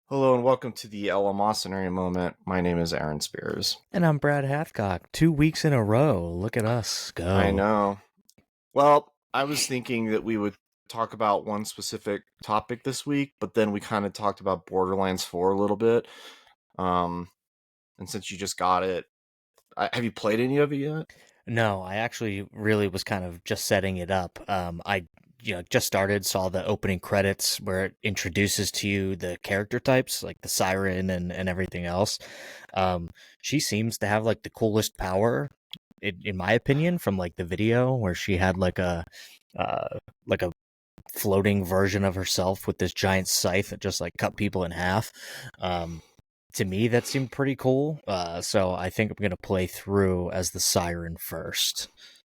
Hello and welcome to the Eleemosynary Moment. My name is Aaron Spears. And I'm Brad Hathcock. 2 weeks in a row. Look at us I go. know. Well, I was thinking that we would talk about one specific topic this week, but then we kind of talked about Borderlands 4 a little bit. Um, and since you just got it, have you played any of it yet? No, I actually really was kind of just setting it up. I just started, saw the opening credits where it introduces to you the character types, like the siren and everything else. Um, she seems to have like the coolest power, in my opinion, from like the video where she had uh, like a floating version of herself with this giant scythe that just like cut people in half. Um, to me, that seemed pretty cool. So I think I'm gonna play through as the siren first.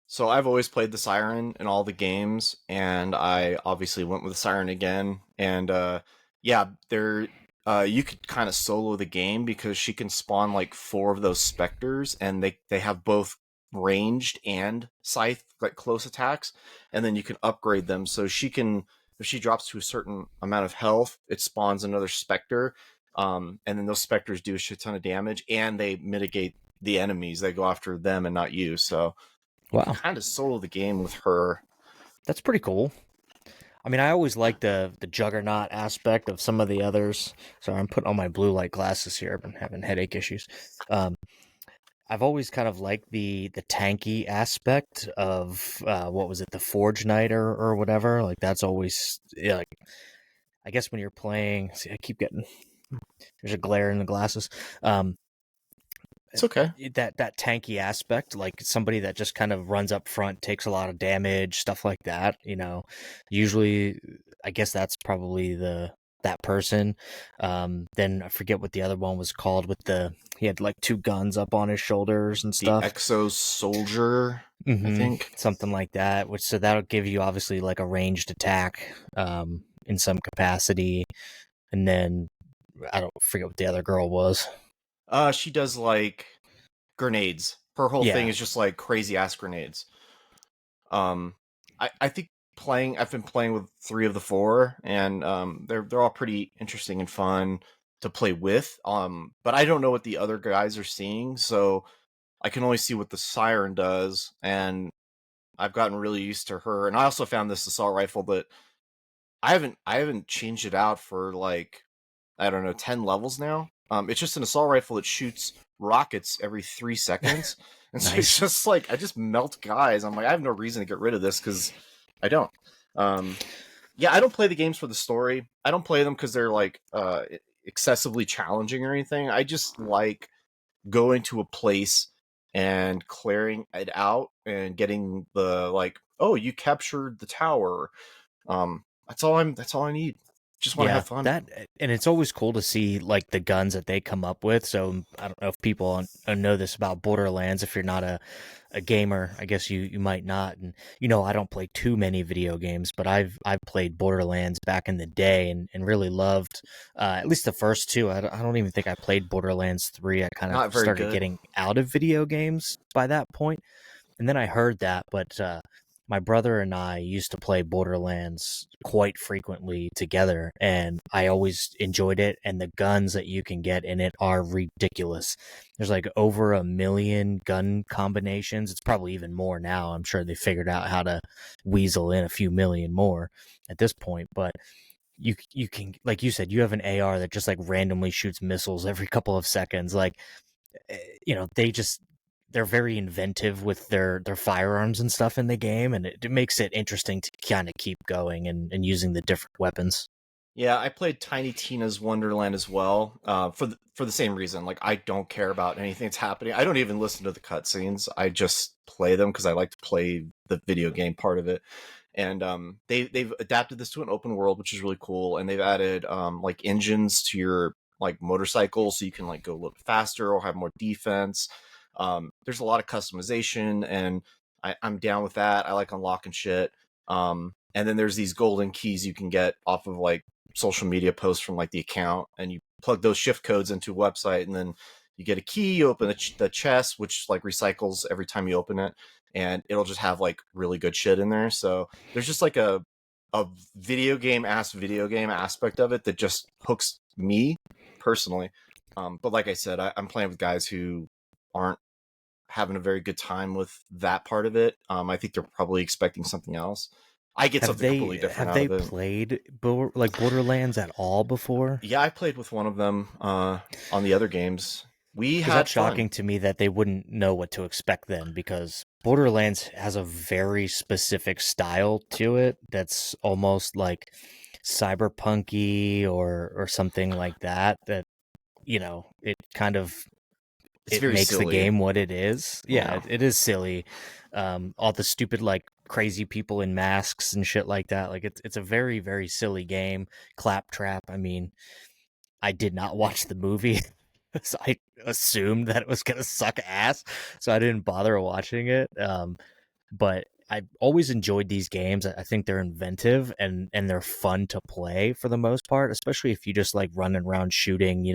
So I've always played the Siren in all the games, and I obviously went with the Siren again. And yeah, there you could kind of solo the game because she can spawn like four of those specters, and they have both ranged and scythe like close attacks, and then you can upgrade them. So she can, if she drops to a certain amount of health, it spawns another specter, and then those specters do a shit ton of damage, and they mitigate the enemies. They go after them and not you. So you can Wow, kind of solo the game with her. that's pretty cool. I mean, I always like the juggernaut aspect of some of the others. Sorry, I'm putting on my blue light glasses here. I've been having headache issues. Um, I've always kind of liked the tanky aspect of what was it, the Forge Knight or whatever. Like that's always, yeah, like I guess when you're playing. See, I keep getting there's a glare in the glasses. Um, It's okay. that tanky aspect, like somebody that just kind of runs up front, takes a lot of damage, stuff like that. Usually, I guess that's probably that person. Then I forget what the other one was called. With the he had like two guns up on his shoulders and The stuff. Exo Soldier, I think. Something like that. Which so that'll give you obviously like a ranged attack, in some capacity, and then I don't forget what the other girl was. She does like grenades. Her whole thing Yeah. is just like crazy ass grenades. I think I've been playing with three of the four, and they're all pretty interesting and fun to play with. But I don't know what the other guys are seeing, so I can only see what the Siren does, and I've gotten really used to her. And I also found this assault rifle that I haven't changed it out for like, I don't know, 10 levels now. It's just an assault rifle that shoots rockets every 3 seconds. And so it's Nice. just like, I just melt guys. I'm like, I have no reason to get rid of this because I don't. Um, yeah, I don't play the games for the story. I don't play them because they're like excessively challenging or anything. I just like going to a place and clearing it out and getting the like, oh, you captured the tower. That's all I need. Just want to Yeah, have fun. that and it's always cool to see like the guns that they come up with. So I don't know if people know this about Borderlands. If you're not a gamer, I guess you might not. And I don't play too many video games, but I've played Borderlands back in the day and really loved at least the first two. I don't even think I played Borderlands 3. I kind of Not very started good. getting out of video games by that point. And then I heard that, but my brother and I used to play Borderlands quite frequently together, and I always enjoyed it. And the guns that you can get in it are ridiculous. There's like over 1 million gun combinations. It's probably even more now. I'm sure they figured out how to weasel in a few million more at this point, but you can, like you said, you have an AR that just like randomly shoots missiles every couple of seconds. Like they just they're very inventive with their firearms and stuff in the game, and it makes it interesting to kind of keep going and using the different weapons. Yeah, I played Tiny Tina's Wonderland as well. For the same reason. Like, I don't care about anything that's happening. I don't even listen to the cutscenes. I just play them because I like to play the video game part of it. And they've adapted this to an open world, which is really cool. And they've added like engines to your like motorcycle, so you can like go a little bit faster or have more defense. There's a lot of customization, and I'm down with that. I like unlocking shit. And then there's these golden keys you can get off of like social media posts from like the account, and you plug those shift codes into a website, and then you get a key. You open the chest, which like recycles every time you open it, and it'll just have like really good shit in there. So there's just like a video game aspect of it that just hooks me. personally. But like I said, I'm playing with guys who aren't having a very good time with that part of it. I think they're probably expecting something else. I get Have something completely different out they of it. played like Borderlands at all before? Yeah, I played with one of them on the other games. We Because had that's fun. shocking to me that they wouldn't know what to expect then, because Borderlands has a very specific style to it that's almost like cyberpunky or something like that. That it kind of It's it very makes the silly. game what it is. Yeah, Yeah. it is silly. All the stupid like crazy people in masks and shit like that. Like it's a very very silly game. Claptrap. I mean, I did not watch the movie. So I assumed that it was gonna suck ass, so I didn't bother watching it. But I always enjoyed these games. I think they're inventive and they're fun to play for the most part, especially if you just like running around shooting.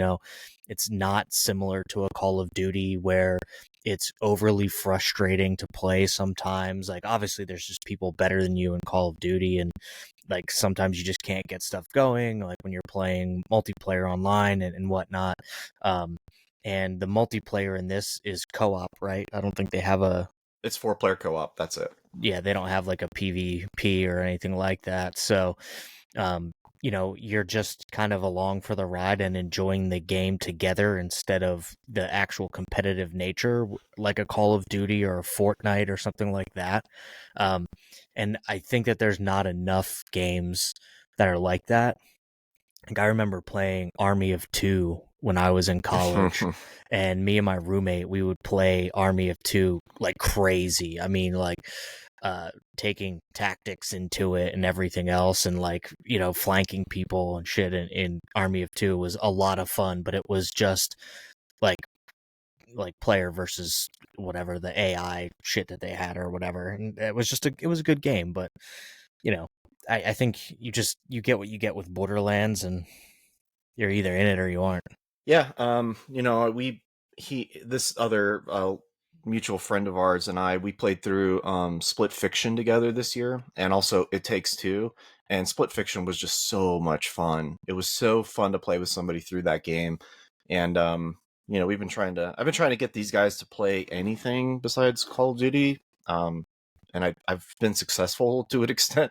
It's not similar to a Call of Duty where it's overly frustrating to play sometimes. Like obviously there's just people better than you in Call of Duty, and like sometimes you just can't get stuff going, like when you're playing multiplayer online and whatnot. Um, and the multiplayer in this is co-op, right? I don't think they have It's 4-player co-op. That's it. yeah, they don't have like a PvP or anything like that. So, um, you're just kind of along for the ride and enjoying the game together instead of the actual competitive nature, like a Call of Duty or a Fortnite or something like that. Um, and I think that there's not enough games that are like that. Like I remember playing Army of Two when I was in college, and me and my roommate we would play Army of Two like crazy. I mean, like taking tactics into it and everything else, and like flanking people and shit in Army of Two was a lot of fun. But it was just like player versus whatever the AI shit that they had or whatever, and it was a good game, but you know. I think you get what you get with Borderlands, and you're either in it or you aren't. Yeah, this other mutual friend of ours and we played through Split Fiction together this year, and also It Takes Two. And Split Fiction was just so much fun. It was so fun to play with somebody through that game. And I've been trying to get these guys to play anything besides Call of Duty. And I've been successful to an extent.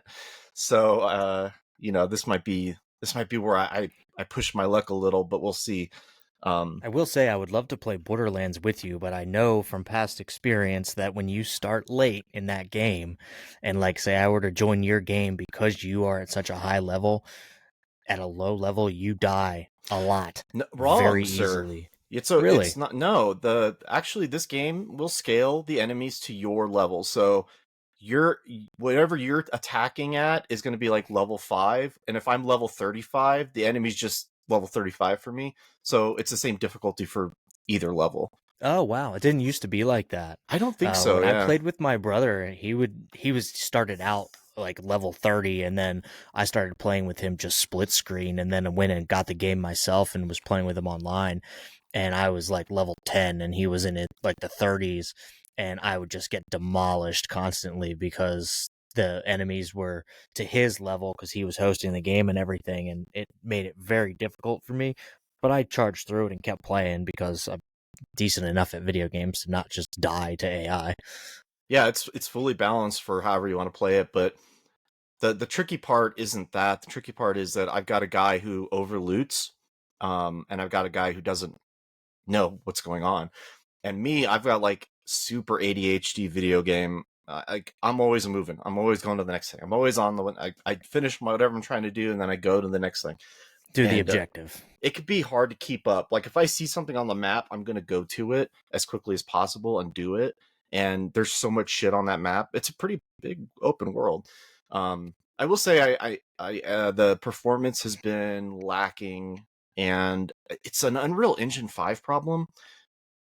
So this might be where I push my luck a little, but we'll see. I will say I would love to play Borderlands with you, but I know from past experience that when you start late in that game, and like say I were to join your game because you are at such a high level, at a low level, you die a lot No, wrong, very sir. easily. It's Really? not. No, the actually this game will scale the enemies to your level. So you're whatever you're attacking at is going to be like level 5, and if I'm level 35, the enemy's just level 35 for me. So it's the same difficulty for either level. Oh wow, it didn't used to be like that. I don't think so. When I Yeah. played with my brother, he was started out like level 30, and then I started playing with him just split screen, and then I went and got the game myself and was playing with him online, and I was like level 10 and he was in it like the 30s, and I would just get demolished constantly because the enemies were to his level because he was hosting the game and everything, and it made it very difficult for me. But I charged through it and kept playing because I'm decent enough at video games to not just die to AI. Yeah, it's fully balanced for however you want to play it, but the tricky part isn't that. The tricky part is that I've got a guy who overloots, and I've got a guy who doesn't know what's going on. And me, I've got like super ADHD video game. I'm always moving. I'm always going to the next thing. I'm always on the one. I finish whatever I'm trying to do, and then I go to the next thing. Do the And objective. it could be hard to keep up. Like if I see something on the map, I'm gonna go to it as quickly as possible and do it. And there's so much shit on that map. It's a pretty big open world. I will say the performance has been lacking, and it's an Unreal Engine 5 problem.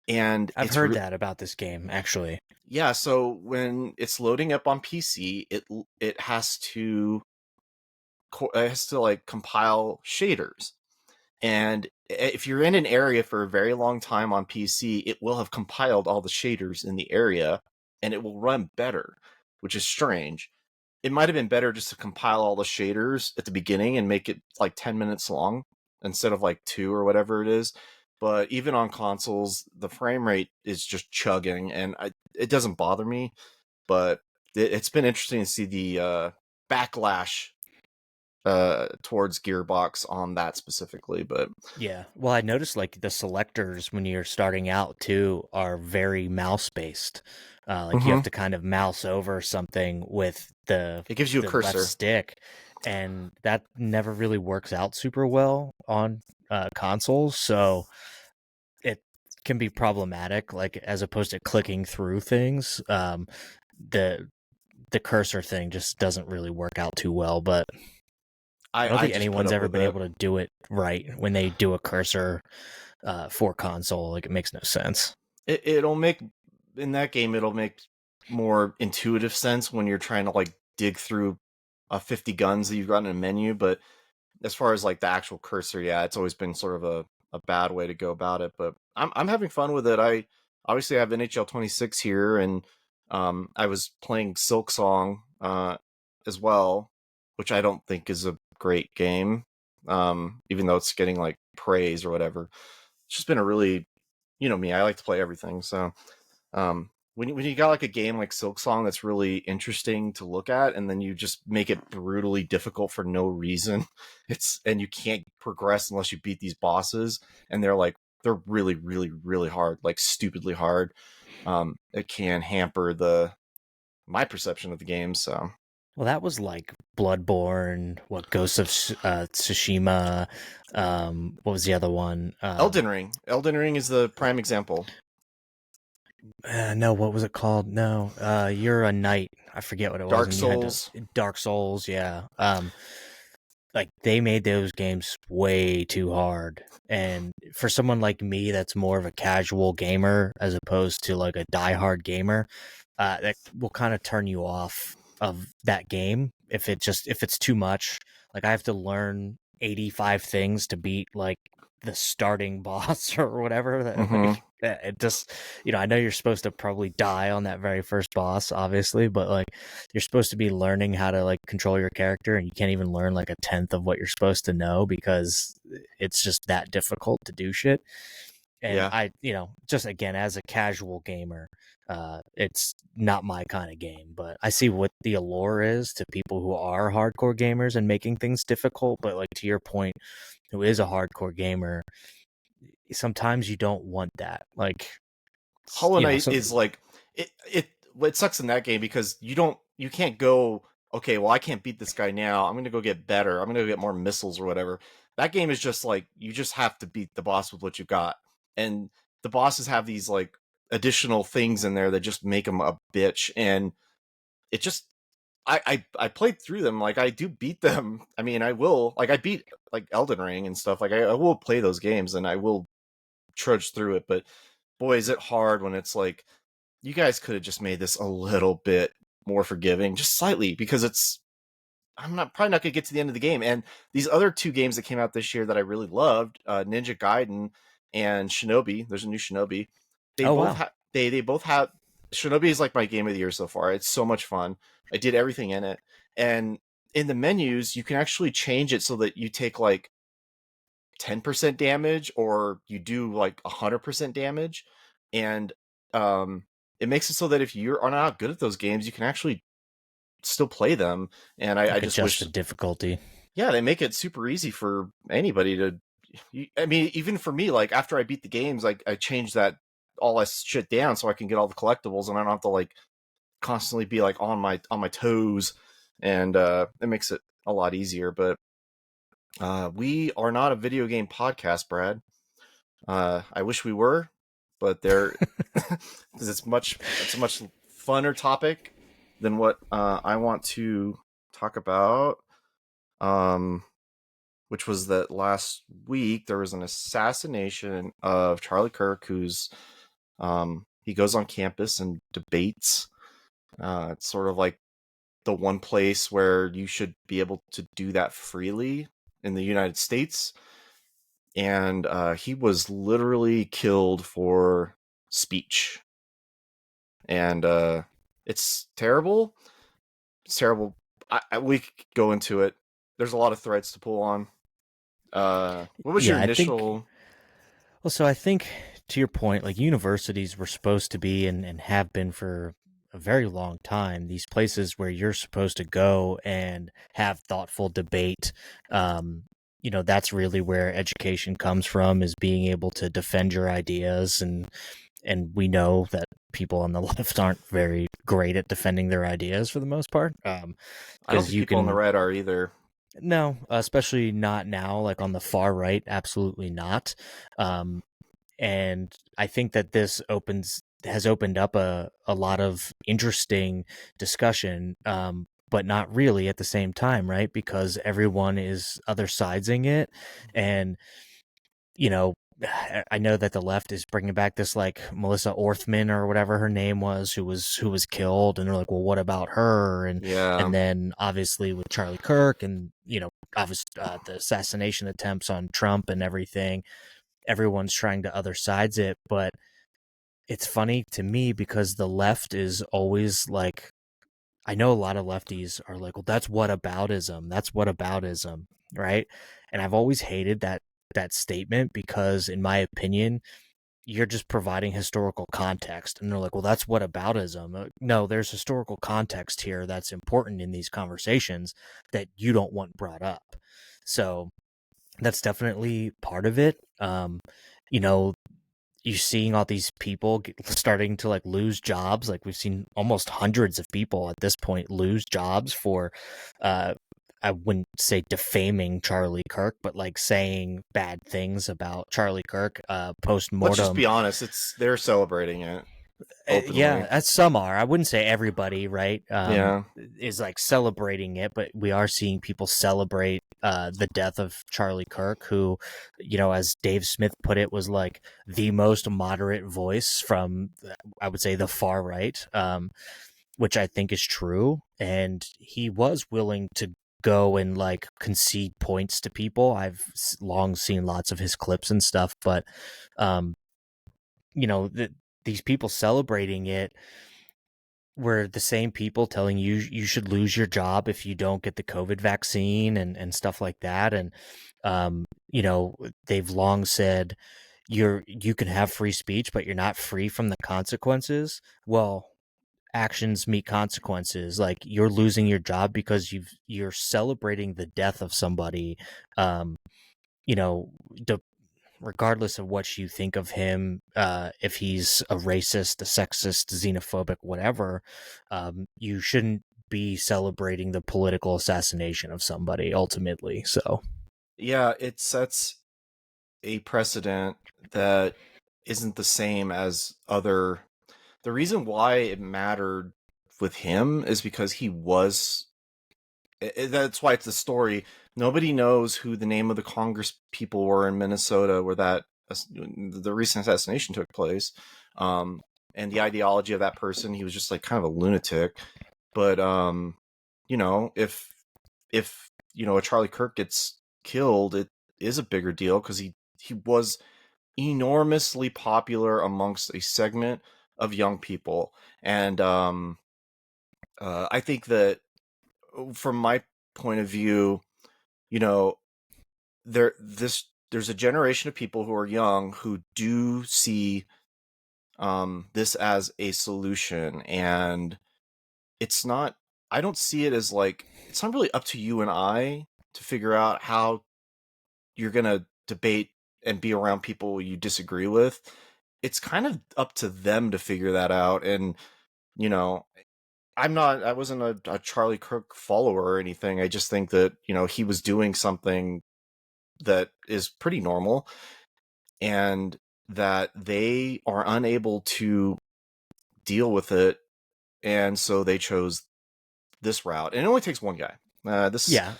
And I've heard that about this game, actually. yeah. So when it's loading up on PC, it has to like compile shaders. And if you're in an area for a very long time on PC, it will have compiled all the shaders in the area and it will run better, which is strange. It might have been better just to compile all the shaders at the beginning and make it like 10 minutes long instead of like 2 or whatever it is. But even on consoles, the frame rate is just chugging, and it doesn't bother me. But it's been interesting to see the backlash towards Gearbox on that specifically. But Yeah. Well, I noticed like the selectors when you're starting out too are very mouse based. Like you have Mhm. to kind of mouse over something with It gives you a the left cursor. stick, and that never really works out super well on consoles. So it can be problematic. Like as opposed to clicking through things, the the cursor thing just doesn't really work out too well. But I don't I think just put anyone's up ever with been it. able to do it right when they do a cursor for console. Like it makes no sense. It'll make in that game. It'll make more intuitive sense when you're trying to like dig through 50 guns that you've got in a menu. But as far as like the actual cursor, yeah, it's always been sort of a bad way to go about it. But I'm having fun with it. I obviously have NHL 26 here, and I was playing Silk Song as well, which I don't think is a great game, even though it's getting like praise or whatever. It's just been a really, you know me, I like to play everything. So when you got like a game like Silk Song that's really interesting to look at, and then you just make it brutally difficult for no reason, and you can't progress unless you beat these bosses, and they're really really really hard, like stupidly hard. It can hamper the my perception of the game. So Well, that was like Bloodborne, what Ghost of Tsushima. What was the other one? Elden Ring is the prime example. No, what was it called? No, you're a knight. I forget what it was, Dark and you had to Souls. Dark Souls. Yeah. Like they made those games way too hard. And for someone like me that's more of a casual gamer as opposed to like a diehard gamer, that will kind of turn you off of that game if it's too much. Like I have to learn 85 things to beat like the starting boss or whatever that Mm-hmm. like it just I know you're supposed to probably die on that very first boss obviously, but like you're supposed to be learning how to like control your character and you can't even learn like a tenth of what you're supposed to know because it's just that difficult to do shit. And Yeah. just again as a casual gamer, it's not my kind of game, but I see what the allure is to people who are hardcore gamers and making things difficult. But like to your point, who is a hardcore gamer, sometimes you don't want that. Like, Hollow Knight so is like it sucks in that game because you can't go, okay, well I can't beat this guy now. I'm gonna go get better. I'm gonna go get more missiles or whatever. That game is just like you just have to beat the boss with what you got. And the bosses have these like additional things in there that just make them a bitch. And it just I played through them. Like I do beat them. I mean I will, like I beat like Elden Ring and stuff. Like I will play those games and I will trudge through it. But boy is it hard when it's like you guys could have just made this a little bit more forgiving, just slightly, because I'm not probably not gonna get to the end of the game. And these other two games that came out this year that I really loved, Ninja Gaiden and Shinobi. There's a new Shinobi. They oh both wow. have they both have Shinobi is like my game of the year so far. It's so much fun. I did everything in it, and in the menus you can actually change it so that you take like 10% damage or you do like 100% damage, and um it makes it so that if you are not good at those games you can actually still play them. And I Like just adjust wish, the difficulty. yeah, they make it super easy for anybody to, I mean even for me, like after I beat the games, like I changed that all that shit down so I can get all the collectibles and I don't have to like constantly be like on my toes. And it makes it a lot easier. But we are not a video game podcast, Brad. I wish we were, but there, because it's a much funner topic than what I want to talk about. Um, which was that last week there was an assassination of Charlie Kirk, who's he goes on campus and debates. It's sort of like the one place where you should be able to do that freely in the United States. And he was literally killed for speech. And it's terrible. It's terrible. We could go into it. There's a lot of threads to pull on. What was your Yeah, I think. initial? Well, so I think to your point, like universities were supposed to be and have been for a very long time these places where you're supposed to go and have thoughtful debate. Um, that's really where education comes from, is being able to defend your ideas, and we know that people on the left aren't very great at defending their ideas for the most part. I don't Because think you people on the can right are either. no, especially not now, like on the far right, absolutely not. Um, and I think that this has opened up a lot of interesting discussion, but not really at the same time, right? Because everyone is other sidesing it, and you know, I know that the left is bringing back this like Melissa Orthman or whatever her name was, who was killed, and they're like, well, what about her? And Yeah, then obviously with Charlie Kirk, and obviously the assassination attempts on Trump and everything, everyone's trying to other sides it, but it's funny to me because the left is always like, I know a lot of lefties are like, well, that's whataboutism. That's whataboutism, right? And I've always hated that statement because, in my opinion, you're just providing historical context. And they're like, well, that's whataboutism. No, there's historical context here that's important in these conversations that you don't want brought up. So that's definitely part of it. You know, you're seeing all these people starting to like lose jobs. Like we've seen almost hundreds of people at this point lose jobs for, uh, I wouldn't say defaming Charlie Kirk, but like saying bad things about Charlie Kirk, post let's just mortem. be honest. They're celebrating it openly. Yeah, some are. I wouldn't say everybody, right? Yeah, Is like celebrating it, but we are seeing people celebrate the death of Charlie Kirk, who, as Dave Smith put it, was like the most moderate voice from, I would say, the far right, which I think is true. And he was willing to go and like concede points to people. I've long seen lots of his clips and stuff, but um, you know, the, these people celebrating it were the same people telling you you should lose your job if you don't get the COVID vaccine and stuff like that. And, you know, they've long said you can have free speech, but you're not free from the consequences. Well, actions meet consequences. Like you're losing your job because you're celebrating the death of somebody. Um, you know, regardless of what you think of him, if he's a racist, a sexist, xenophobic, whatever, you shouldn't be celebrating the political assassination of somebody ultimately. So, yeah. It sets a precedent that isn't the same as other. The reason why it mattered with him is because he was. That's why it's the story. Nobody knows who the name of the Congress people were in Minnesota where the recent assassination took place, and the ideology of that person. He was just like kind of a lunatic. But if a Charlie Kirk gets killed, it is a bigger deal because he was enormously popular amongst a segment of young people, and I think that from my point of view, you know, there's a generation of people who are young who do see this as a solution, and it's not. I don't see it as like it's not really up to you and I to figure out how you're gonna debate and be around people you disagree with. It's kind of up to them to figure that out, and you know, I wasn't a Charlie Kirk follower or anything. I just think that, he was doing something that is pretty normal and that they are unable to deal with it. And so they chose this route. And it only takes one guy. This, yeah,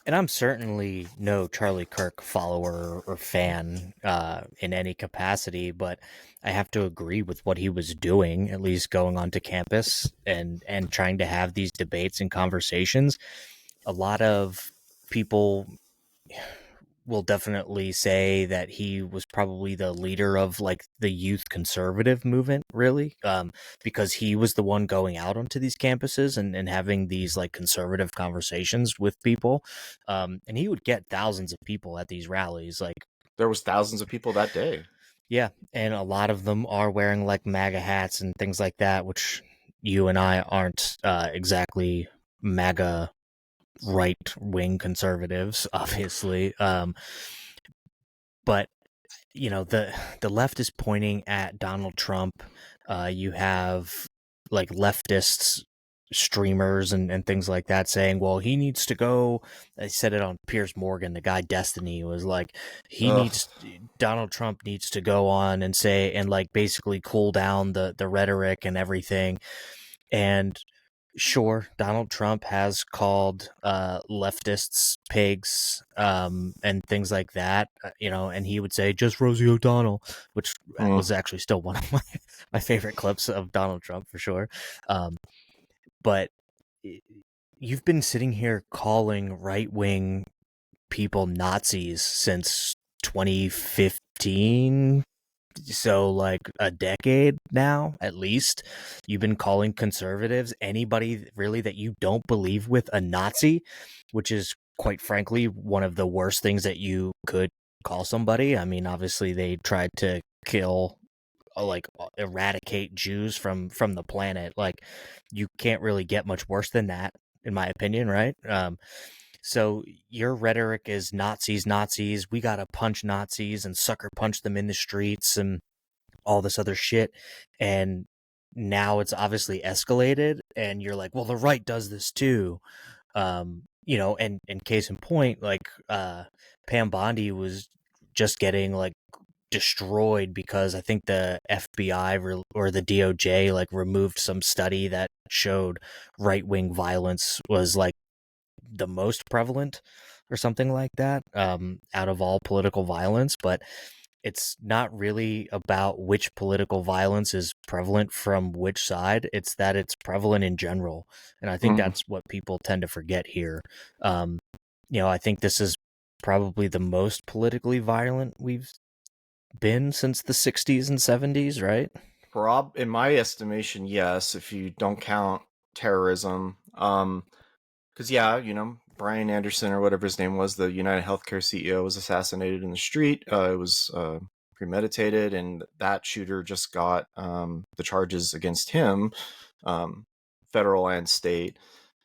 and I'm certainly no Charlie Kirk follower or fan in any capacity, but I have to agree with what he was doing, at least going onto campus and trying to have these debates and conversations. A lot of people will definitely say that he was probably the leader of like the youth conservative movement, really, because he was the one going out onto these campuses and having these like conservative conversations with people, and he would get thousands of people at these rallies, like. There was thousands of people that day. Yeah, and a lot of them are wearing like MAGA hats and things like that, which you and I aren't exactly MAGA right wing conservatives, obviously. But you know, the left is pointing at Donald Trump. You have like leftists streamers and things like that saying, well, he needs to go. I said it on Piers Morgan, the guy Destiny was like, Ugh. Donald Trump needs to go on and say, and like basically cool down the rhetoric and everything. And sure, Donald Trump has called leftists pigs, and things like that, you know, and he would say just Rosie O'Donnell, which Mm. was actually still one of my favorite clips of Donald Trump for sure. But you've been sitting here calling right wing people Nazis since 2015, so like a decade now at least. You've been calling conservatives, anybody really that you don't believe with, a Nazi, which is quite frankly one of the worst things that you could call somebody. I mean, obviously they tried to kill, like eradicate Jews from the planet. Like, you can't really get much worse than that, in my opinion, right? So your rhetoric is Nazis, Nazis. We gotta punch Nazis and sucker punch them in the streets and all this other shit. And now it's obviously escalated, and you're like, well, the right does this too. You know, and case in point, like Pam Bondi was just getting like destroyed because I think the FBI or the DOJ like removed some study that showed right wing violence was like the most prevalent or something like that, out of all political violence. But it's not really about which political violence is prevalent from which side. It's that it's prevalent in general. And I think Mm. that's what people tend to forget here. Um, you know, I think this is probably the most politically violent we've been since the 60s and 70s, right? In my estimation, yes, if you don't count terrorism. Because yeah, Brian Anderson or whatever his name was, the United Healthcare CEO, was assassinated in the street. It was premeditated, and that shooter just got the charges against him, federal and state.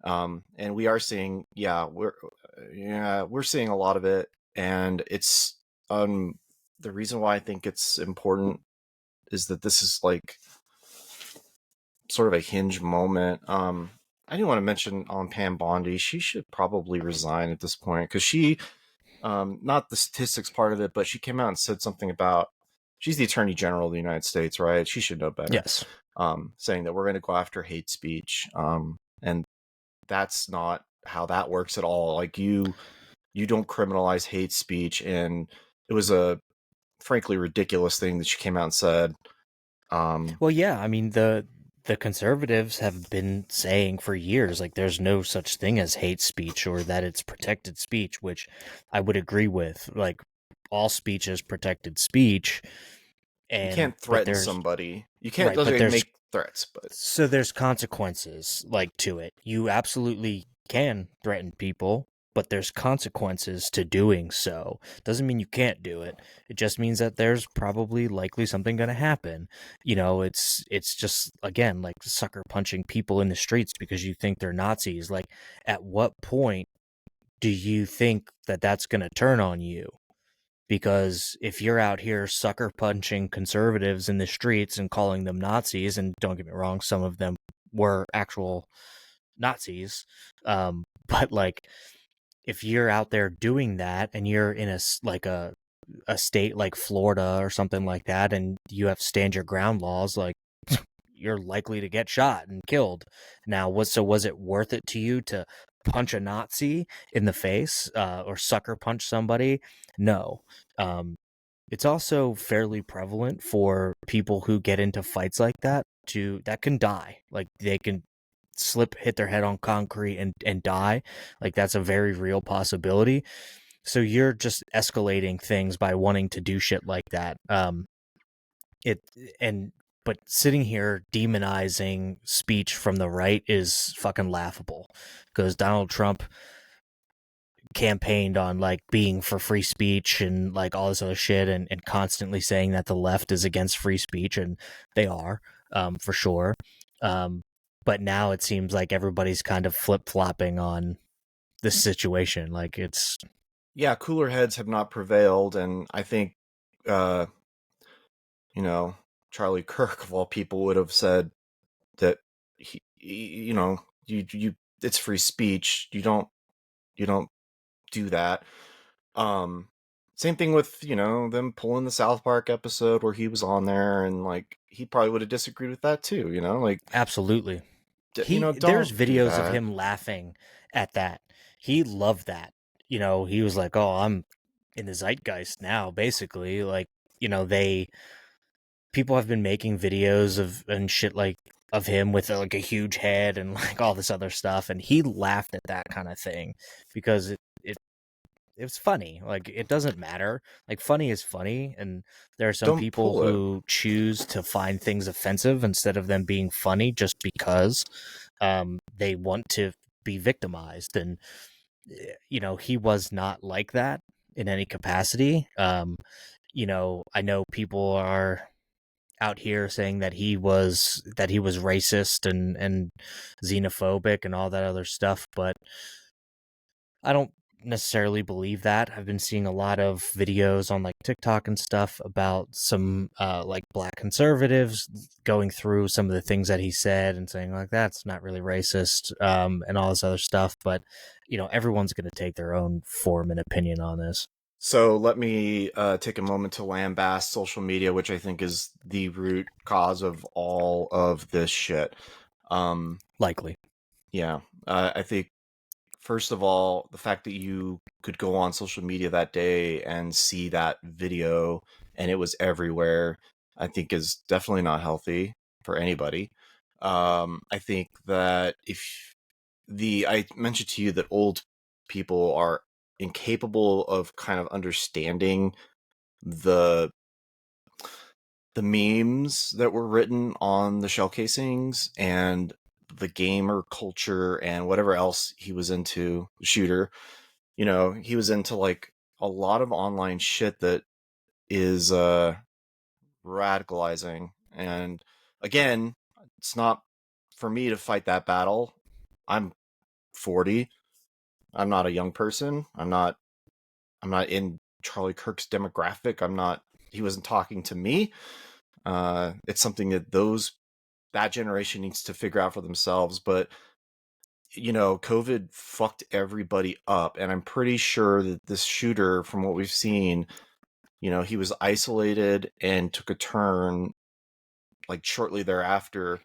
And we are seeing, we're seeing a lot of it, and it's the reason why I think it's important is that this is like sort of a hinge moment. I do want to mention on Pam Bondi, she should probably resign at this point because she, not the statistics part of it, but she came out and said something about, she's the Attorney General of the United States, right? She should know better. Yes. Saying that we're going to go after hate speech, and that's not how that works at all. Like you don't criminalize hate speech, and it was a frankly ridiculous thing that she came out and said. Well, yeah, I mean, the conservatives have been saying for years like there's no such thing as hate speech or that it's protected speech, which I would agree with. Like, all speech is protected speech, You and can't but threaten there's somebody. You can't right, but doesn't there's make threats, but so there's consequences like to it. You absolutely can threaten people, but there's consequences to doing so. Doesn't mean you can't do it. It just means that there's probably likely something going to happen. You know, it's just again like sucker punching people in the streets because you think they're Nazis. Like, at what point do you think that that's going to turn on you? Because if you're out here sucker punching conservatives in the streets and calling them Nazis, and don't get me wrong, some of them were actual Nazis, but like, if you're out there doing that and you're in a state like Florida or something like that, and you have stand your ground laws, like, you're likely to get shot and killed. Now, was it worth it to you to punch a Nazi in the face, or sucker punch somebody? No. Um, it's also fairly prevalent for people who get into fights like that that can die. Like, they can hit their head on concrete and die. Like, that's a very real possibility. So you're just escalating things by wanting to do shit like that. It and but sitting here demonizing speech from the right is fucking laughable, because Donald Trump campaigned on like being for free speech and like all this other shit, and constantly saying that the left is against free speech, and they are, for sure. Um, but now it seems like everybody's kind of flip flopping on this situation. Like it's Yeah, cooler heads have not prevailed, and I think, uh, you know, Charlie Kirk of all people would have said that you know, you it's free speech. You don't do that. Um, Same thing with, them pulling the South Park episode where he was on there, and like he probably would have disagreed with that too. Like, absolutely. There's don't do videos of that. him laughing at that. He loved that. He was like, "Oh, I'm in the zeitgeist now." Basically, like, they people have been making videos of and shit like of him with like a huge head and like all this other stuff, and he laughed at that kind of thing because it's funny. Like, it doesn't matter. Like, funny is funny, and there are some Don't people pull it. who choose to find things offensive instead of them being funny just because they want to be victimized. And he was not like that in any capacity. I know people are out here saying that he was racist and xenophobic and all that other stuff, but I don't necessarily believe that. I've been seeing a lot of videos on like TikTok and stuff about some like black conservatives going through some of the things that he said and saying like that's not really racist, and all this other stuff. But everyone's going to take their own form and opinion on this. So let me take a moment to lambast social media, which I think is the root cause of all of this shit. Likely. Yeah, I think, first of all, the fact that you could go on social media that day and see that video and it was everywhere, I think is definitely not healthy for anybody. I think that if I mentioned to you that old people are incapable of kind of understanding the memes that were written on the shell casings and the gamer culture and whatever else he was into, shooter. He was into like a lot of online shit that is radicalizing. And again, it's not for me to fight that battle. I'm 40. I'm not a young person. I'm not in Charlie Kirk's demographic. He wasn't talking to me. It's something that that generation needs to figure out for themselves. But COVID fucked everybody up, and I'm pretty sure that this shooter, from what we've seen, he was isolated and took a turn like shortly thereafter.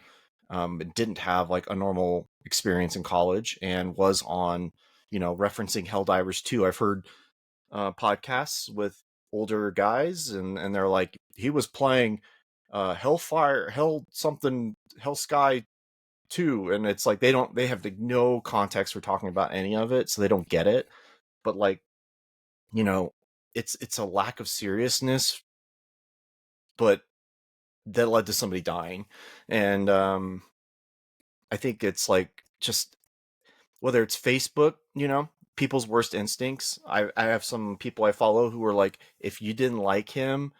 Didn't have like a normal experience in college and was on, referencing Helldivers 2. I've heard podcasts with older guys, and they're like, he was playing Hellfire, Hell Sky 2, and it's like they have like no context for talking about any of it, so they don't get it. But like, you know, it's a lack of seriousness, but that led to somebody dying. And I think it's like, just whether it's Facebook, people's worst instincts. I have some people I follow who are like, if you didn't like him,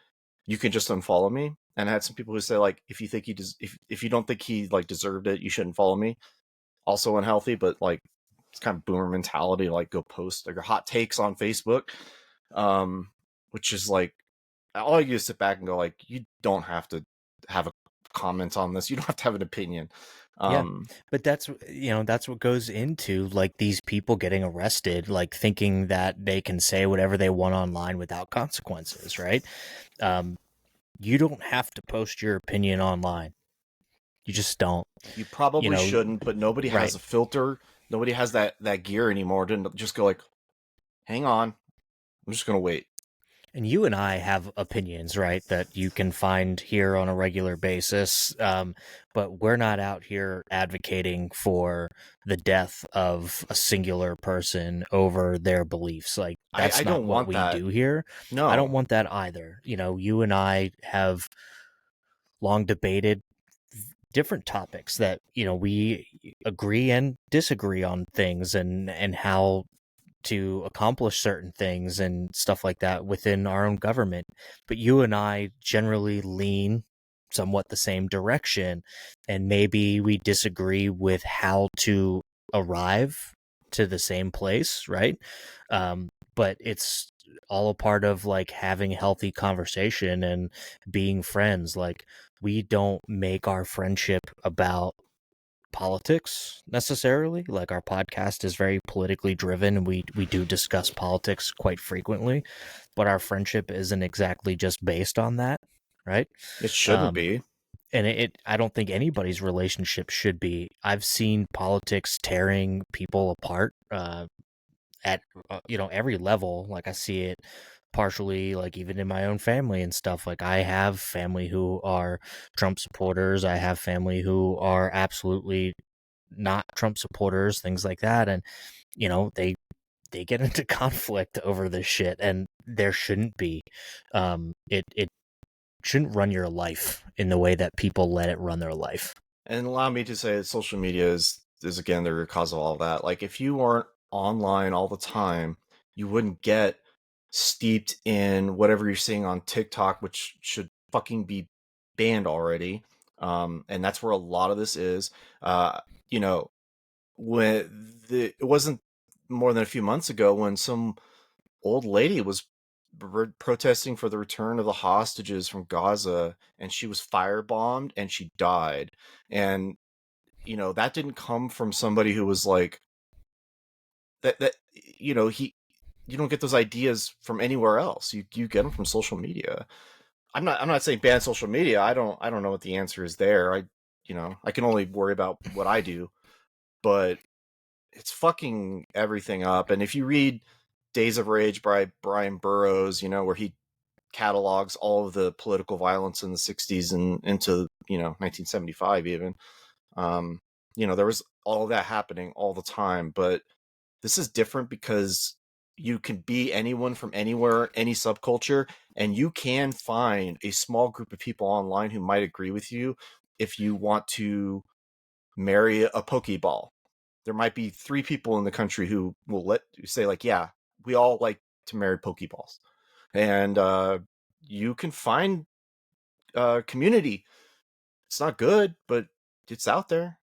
you can just unfollow me. And I had some people who say like, if you think if you don't think he like deserved it, you shouldn't follow me. Also unhealthy, but like, it's kind of boomer mentality, like go post like your hot takes on Facebook. Which is like, all you do is sit back and go like, you don't have to have a comment on this. You don't have to have an opinion. Yeah, Um, but that's what goes into like these people getting arrested, like thinking that they can say whatever they want online without consequences, right? Um, you don't have to post your opinion online. You just don't. you You probably know, shouldn't, but nobody right? has a filter. Nobody has that gear anymore to just go like, hang on, I'm just gonna wait. And you and I have opinions, right, that you can find here on a regular basis. But we're not out here advocating for the death of a singular person over their beliefs. Like, I that's not don't what want we that. do here. I don't No, want that either. You know, you and I have long debated different topics that, you know, we agree and disagree on things, and how to accomplish certain things and stuff like that within our own government. But you and I generally lean somewhat the same direction, and maybe we disagree with how to arrive to the same place, right? But it's all a part of like having a healthy conversation and being friends. Like, we don't make our friendship about politics necessarily. Like, our podcast is very politically driven, and we do discuss politics quite frequently, but our friendship isn't exactly just based on that, right? it shouldn't um be. and I don't think anybody's relationship should be. I've seen politics tearing people apart, at you know, every level. Like, I see it partially, like, even in my own family and stuff. Like, I have family who are Trump supporters, I have family who are absolutely not Trump supporters, things like that. And, you know, they get into conflict over this shit, and there shouldn't be. It shouldn't run your life in the way that people let it run their life. And allow me to say that social media is again the root cause of all of that. Like if you weren't online all the time, you wouldn't get steeped in whatever you're seeing on TikTok, which should fucking be banned already. And that's where a lot of this is. You know, it wasn't more than a few months ago when some old lady was protesting for the return of the hostages from Gaza, and she was firebombed and she died. And you know, that didn't come from somebody who was like that you know, you don't get those ideas from anywhere else. You get them from social media. I'm not saying ban social media. I don't know what the answer is there. I can only worry about what I do, but it's fucking everything up. And if you read Days of Rage by Brian Burroughs, you know, where he catalogs all of the political violence in the 60s and into, 1975 even, um, there was all of that happening all the time. But this is different because you can be anyone from anywhere, any subculture, and you can find a small group of people online who might agree with you if you want to marry a Pokeball. There might be 3 people in the country who will let you say, like, yeah, we all like to marry Pokeballs. And you can find community. It's not good, but it's out there.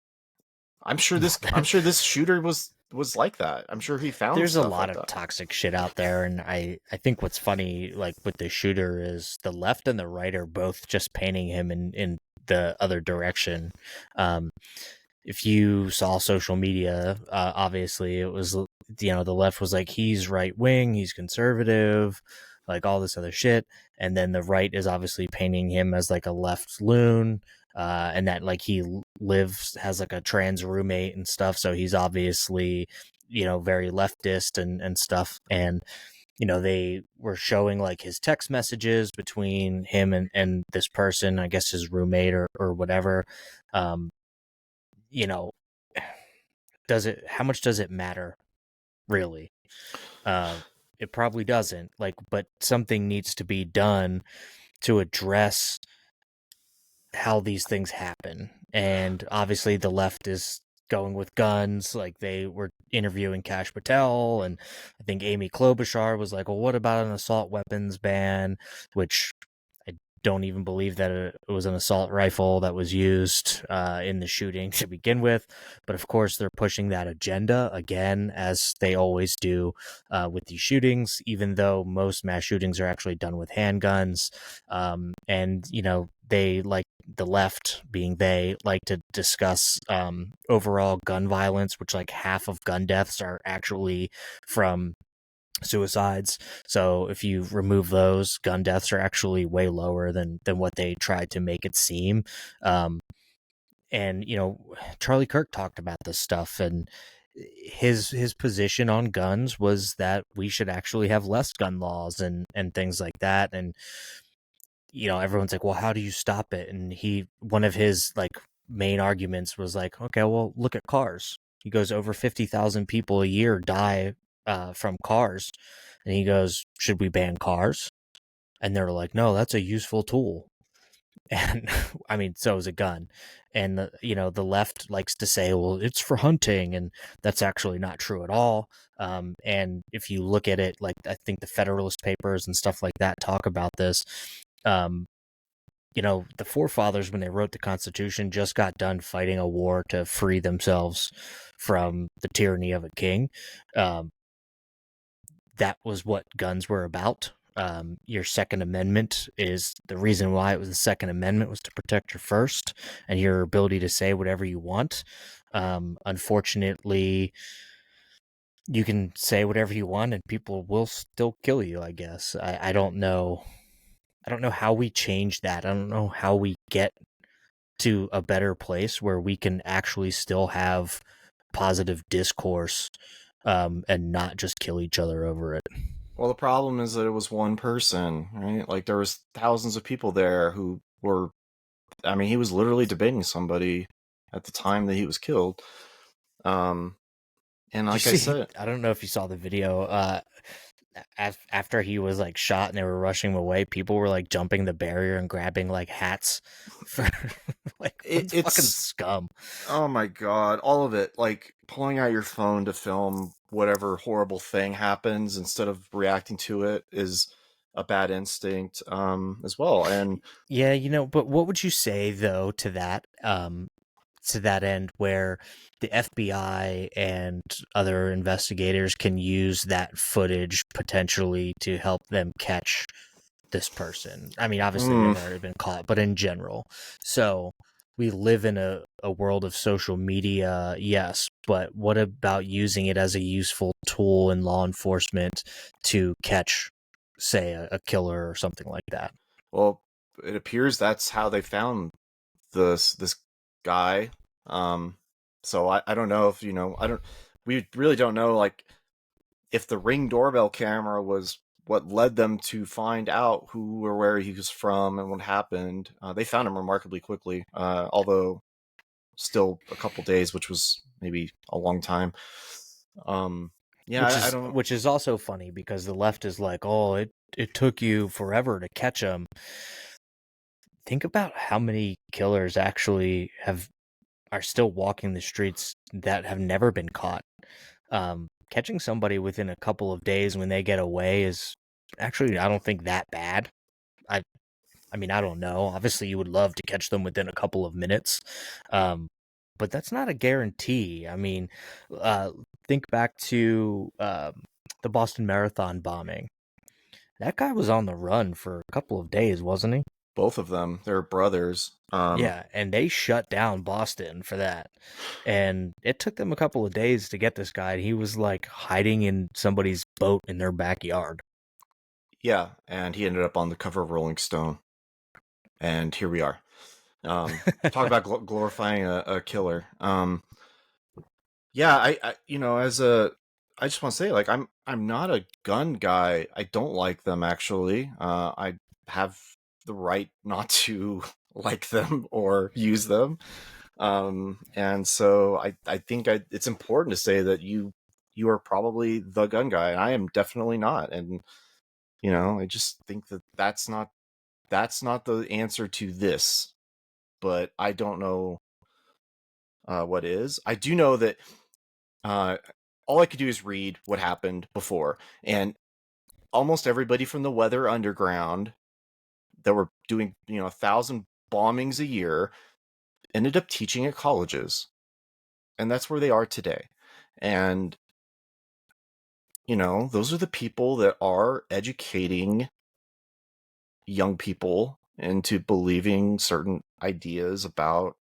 I'm sure this shooter was like that. I'm sure he found There's a stuff lot like of that. toxic shit out there, and I think what's funny, like, with the shooter, is the left and the right are both just painting him in the other direction. Um, if you saw social media, obviously it was, you know, the left was like, he's right wing, he's conservative, like all this other shit, and then the right is obviously painting him as like a left loon, and that, like, he has like a trans roommate and stuff, so he's obviously, you know, very leftist and stuff. And, you know, they were showing like his text messages between him and this person, I guess his roommate or whatever. um you know, how much does it matter, really? uh it probably doesn't, like, but something needs to be done to address how these things happen. And obviously the left is going with guns. Like, they were interviewing Kash Patel, and I think Amy Klobuchar was like, well, what about an assault weapons ban? Which I don't even believe that it was an assault rifle that was used in the shooting to begin with. But of course, they're pushing that agenda again, as they always do with these shootings, even though most mass shootings are actually done with handguns. And, you know, they like, the left, being they, like to discuss overall gun violence, which, like, half of gun deaths are actually from suicides. So if you remove those, gun deaths are actually way lower than what they tried to make it seem. um and, you know, Charlie Kirk talked about this stuff, and his position on guns was that we should actually have less gun laws and things like that. And everyone's like, well, how do you stop it? And one of his like main arguments was like, okay, well, look at cars. He goes, over 50,000 people a year die from cars, and he goes, should we ban cars? And they're like, no, that's a useful tool. And I mean, so is a gun. And the left likes to say, well, it's for hunting, and that's actually not true at all. And if you look at it, like I think the Federalist Papers and stuff like that talk about this. um, the forefathers, when they wrote the Constitution, just got done fighting a war to free themselves from the tyranny of a king. Um, that was what guns were about. Your Second Amendment is the reason why it was the Second Amendment, was to protect your First and your ability to say whatever you want. Unfortunately, you can say whatever you want and people will still kill you, I guess. I don't know. I don't know how we change that. I don't know how we get to a better place where we can actually still have positive discourse, and not just kill each other over it. Well, the problem is that it was one person, right? Like there was thousands of people there who were. I mean, he was literally debating somebody at the time that he was killed. And like I said, I don't know if you saw the video. After he was like shot and they were rushing him away, people were like jumping the barrier and grabbing like hats for like it's fucking scum. Oh my god, all of it. Like pulling out your phone to film whatever horrible thing happens instead of reacting to it is a bad instinct as well. And yeah, but what would you say though to that end, where the FBI and other investigators can use that footage potentially to help them catch this person? I mean, obviously they've already been caught, but in general. So we live in a world of social media, yes, but what about using it as a useful tool in law enforcement to catch, say, a killer or something like that? Well, it appears that's how they found this guy. So I don't know if we really don't know like if the Ring doorbell camera was what led them to find out who or where he was from and what happened. They found him remarkably quickly, although still a couple days, which was maybe a long time. Yeah, I don't. Which is also funny because the left is like, oh, it took you forever to catch him. Think about how many killers actually are still walking the streets that have never been caught. Catching somebody within a couple of days when they get away is actually, I don't think, that bad. I I mean, I don't know. Obviously, you would love to catch them within a couple of minutes, but that's not a guarantee. I mean, uh, think back to the Boston Marathon bombing. That guy was on the run for a couple of days, wasn't he? Both of them, they're brothers. Yeah, and they shut down Boston for that. And it took them a couple of days to get this guy. He was like hiding in somebody's boat in their backyard. Yeah, and he ended up on the cover of Rolling Stone. And here we are. Talk about glorifying a killer. Yeah, I just want to say, like, I'm not a gun guy. I don't like them actually. I have the right not to like them or use them. And so I think it's important to say that you are probably the gun guy, and I am definitely not. And I just think that that's not the answer to this. But I don't know what is. I do know that all I could do is read what happened before, and almost everybody from the Weather Underground that were doing 1,000 bombings a year ended up teaching at colleges, and that's where they are today. And those are the people that are educating young people into believing certain ideas about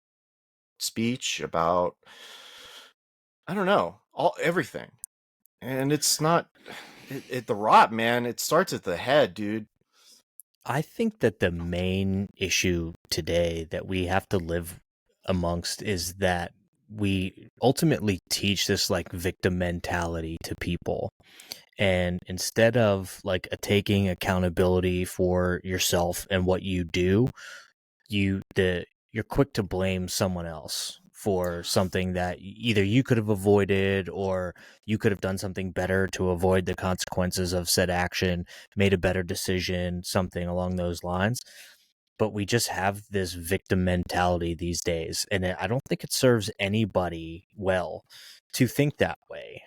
speech, about I don't know, everything. And it's not the rot, man. It starts at the head, dude. I think that the main issue today that we have to live amongst is that we ultimately teach this like victim mentality to people. And instead of like taking accountability for yourself and what you do, you're quick to blame someone else for something that either you could have avoided or you could have done something better to avoid the consequences of said action, made a better decision, something along those lines. But we just have this victim mentality these days, and I don't think it serves anybody well to think that way.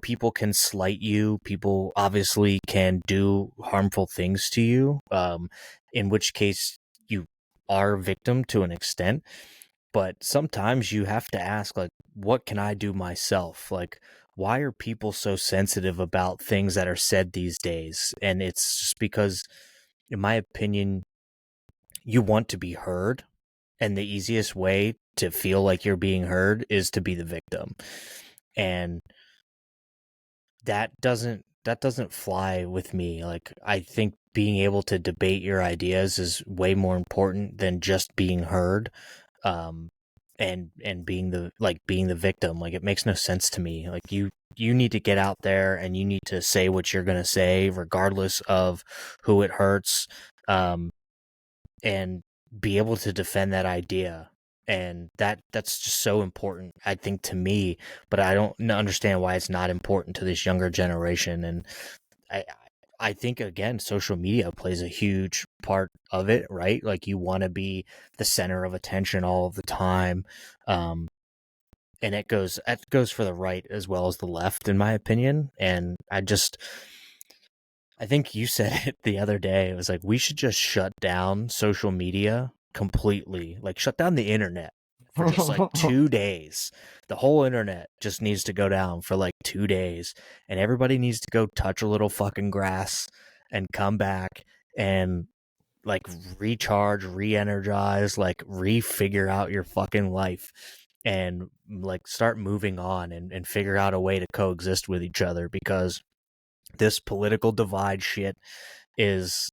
People can slight you. People obviously can do harmful things to you, in which case you are a victim to an extent. But sometimes you have to ask, like, what can I do myself? Like, why are people so sensitive about things that are said these days? And it's just because, in my opinion, you want to be heard, and the easiest way to feel like you're being heard is to be the victim. And that doesn't fly with me. Like, I think being able to debate your ideas is way more important than just being heard. And being the victim. Like, it makes no sense to me. Like, you need to get out there and you need to say what you're going to say regardless of who it hurts. And be able to defend that idea. And that's just so important, I think, to me. But I don't understand why it's not important to this younger generation. And I I think, again, social media plays a huge part of it, right? Like, you want to be the center of attention all of the time. Um, and it goes for the right as well as the left, in my opinion. And I think you said it the other day. It was like, we should just shut down social media completely, like shut down the internet for just like 2 days. The whole internet just needs to go down for like 2 days, and everybody needs to go touch a little fucking grass and come back and like recharge, re-energize, like refigure out your fucking life and like start moving on and figure out a way to coexist with each other, because this political divide shit is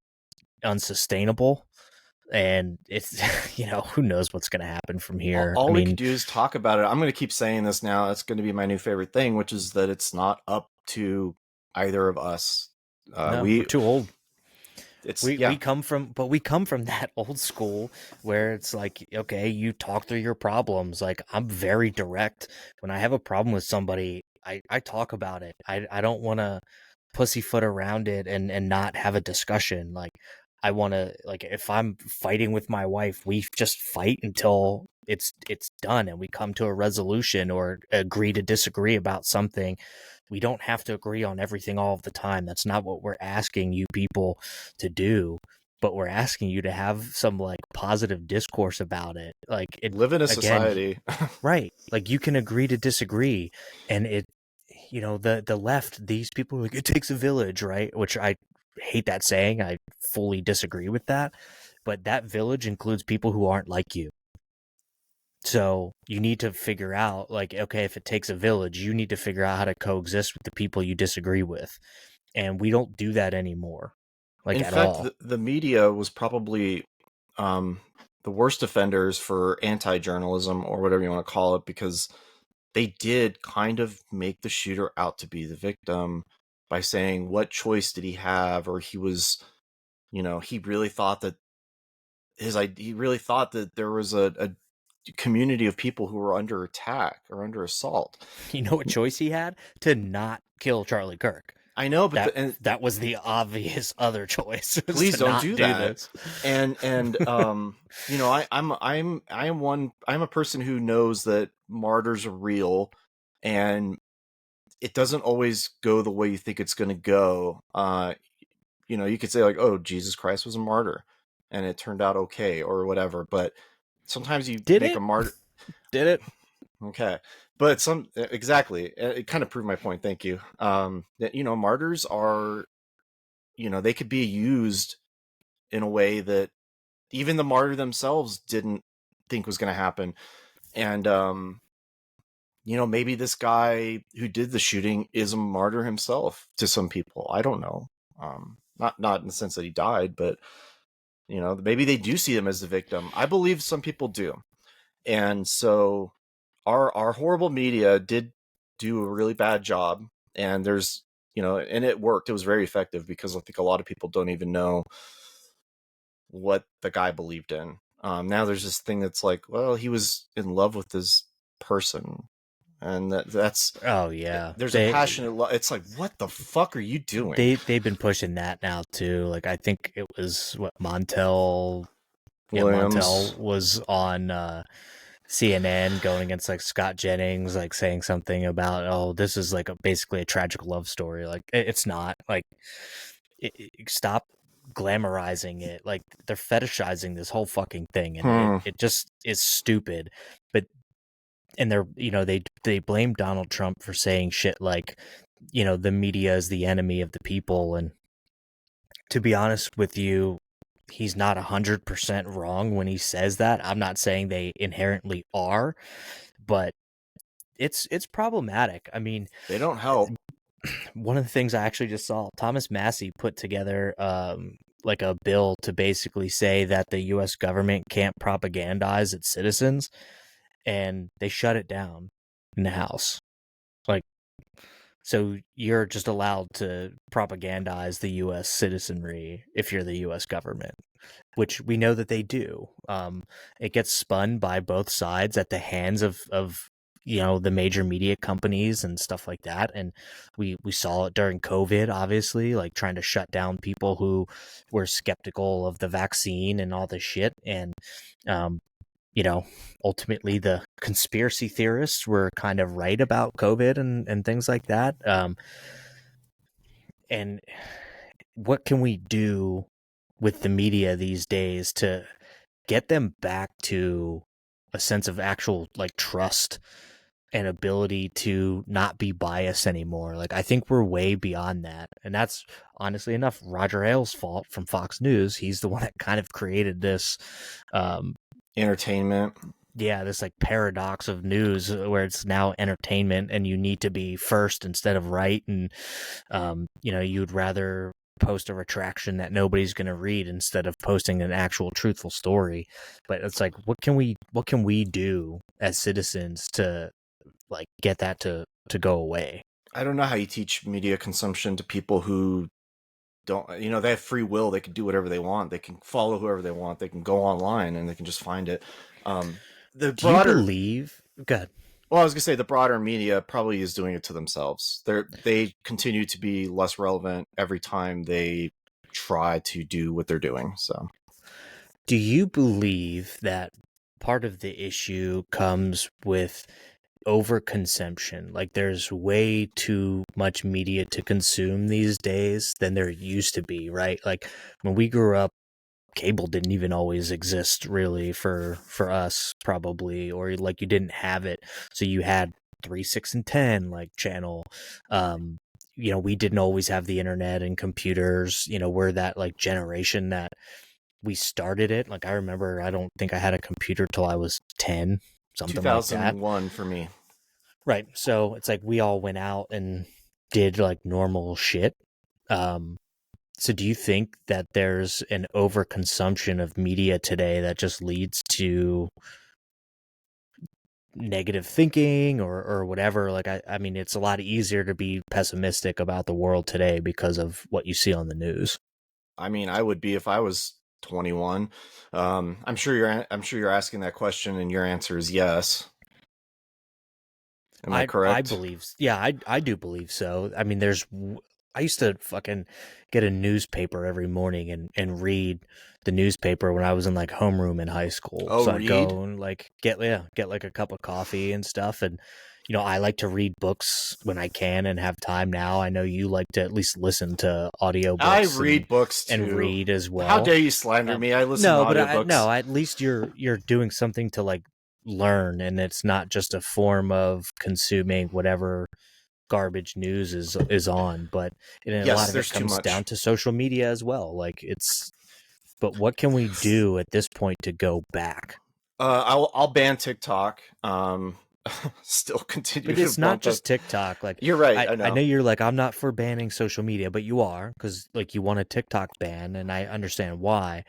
unsustainable. And it's who knows what's going to happen from all, here. I all we could mean, do is talk about it. I'm going to keep saying this now. It's going to be my new favorite thing, which is that it's not up to either of us. no, we're We too old. it's We yeah. we come from that old school where it's like, okay, you talk through your problems. Like, I'm very direct. When I have a problem with somebody, I talk about it. I don't want to pussyfoot around it and not have a discussion. Like, I want to, like, if I'm fighting with my wife, we just fight until it's done and we come to a resolution or agree to disagree about something. We don't have to agree on everything all of the time. That's not what we're asking you people to do. But we're asking you to have some like positive discourse about it. Like, it Live in a again, society. right? Like, you can agree to disagree, and the left, these people are like, it takes a village, right? Which I hate that saying. I fully disagree with that. But that village includes people who aren't like you. So you need to figure out, like, okay, if it takes a village, you need to figure out how to coexist with the people you disagree with. And we don't do that anymore, like, In at fact, all. the media was probably um, the worst offenders for anti-journalism, or whatever you want to call it, because they did kind of make the shooter out to be the victim by saying, what choice did he have? Or he was, he really thought that he really thought that there was a community of people who were under attack or under assault. You know what choice he had? To not kill Charlie Kirk. I know, but That and that was the obvious other choice, was please to don't not do do that. this. And I'm a person who knows that martyrs are real, and it doesn't always go the way you think it's going to go. You could say, like, oh, Jesus Christ was a martyr and it turned out okay or whatever, but sometimes you Did make a it? martyr. Did it? Okay. But exactly, it kind of proved my point. Thank you. That, martyrs are, they could be used in a way that even the martyr themselves didn't think was going to happen. And, maybe this guy who did the shooting is a martyr himself to some people. I don't know. Not in the sense that he died, but, maybe they do see him as the victim. I believe some people do. And so our horrible media did do a really bad job, and there's and it worked. It was very effective because I think a lot of people don't even know what the guy believed in. Now there's this thing that's like, well, he was in love with his person, and that's Oh yeah, there's a passionate it's like, what the fuck are you doing? they've been pushing that now too. Like I think it was what Montel. Yeah, Williams. Montel was on CNN going against like Scott Jennings, like saying something about, oh, this is like basically a tragic love story. Like it's not. Like stop glamorizing it. Like they're fetishizing this whole fucking thing, and it just is stupid. But and they're they blame Donald Trump for saying shit like, the media is the enemy of the people, and to be honest with you, he's not 100% wrong when he says that. I'm not saying they inherently are, but it's problematic. I mean, they don't help. One of the things I actually just saw, Thomas Massey put together like a bill to basically say that the US government can't propagandize its citizens, and they shut it down in the House. Like, so you're just allowed to propagandize the US citizenry if you're the US government, which we know that they do. It gets spun by both sides at the hands of the major media companies and stuff like that. And we saw it during COVID, obviously, like trying to shut down people who were skeptical of the vaccine and all this shit. And ultimately the conspiracy theorists were kind of right about COVID and things like that. And what can we do with the media these days to get them back to a sense of actual like trust and ability to not be biased anymore? Like I think we're way beyond that, and that's honestly enough Roger Ailes' fault from Fox News. He's the one that kind of created this entertainment. Yeah, this like paradox of news where it's now entertainment and you need to be first instead of right, and you'd rather post a retraction that nobody's going to read instead of posting an actual truthful story. But it's like, what can we do as citizens to like get that to go away? I don't know how you teach media consumption to people who don't, they have free will. They can do whatever they want. They can follow whoever they want. They can go online and they can just find it. The Do you broader, believe? Good. well, I was gonna say the broader media probably is doing it to themselves. They continue to be less relevant every time they try to do what they're doing. So, do you believe that part of the issue comes with overconsumption? Like there's way too much media to consume these days than there used to be, right? Like when we grew up, cable didn't even always exist really for us, probably, or like you didn't have it, so you had 3, 6, and 10 like channel. We didn't always have the internet and computers. We're that like generation that we started it. Like I remember, I don't think I had a computer till I was 10, something like that. 2001 for me. Right. So it's like we all went out and did like normal shit. So do you think that there's an overconsumption of media today that just leads to negative thinking or whatever? Like, I mean, it's a lot easier to be pessimistic about the world today because of what you see on the news. I mean, I would be if I was 21. I'm sure you're asking that question, and your answer is yes. Am I I correct? believe, yeah, I do believe so. I mean, I used to fucking get a newspaper every morning and read the newspaper when I was in like homeroom in high school. Oh, So I'd read. go and like get like a cup of coffee and stuff. And I like to read books when I can and have time now. I know you like to at least listen to I audiobooks read books and too. read as well. How dare you slander me? I listen to No, but audiobooks. at least you're doing something to like learn, and it's not just a form of consuming whatever garbage news is on. But a lot Yes, of it there's too comes down much. to social media as well. Like but what can we do at this point to go back? I'll ban TikTok. Still continue But to it's not bump up. just TikTok. Like You're right. I I know know. you're like, I'm not for banning social media, but you are, because like you want a TikTok ban, and I understand why.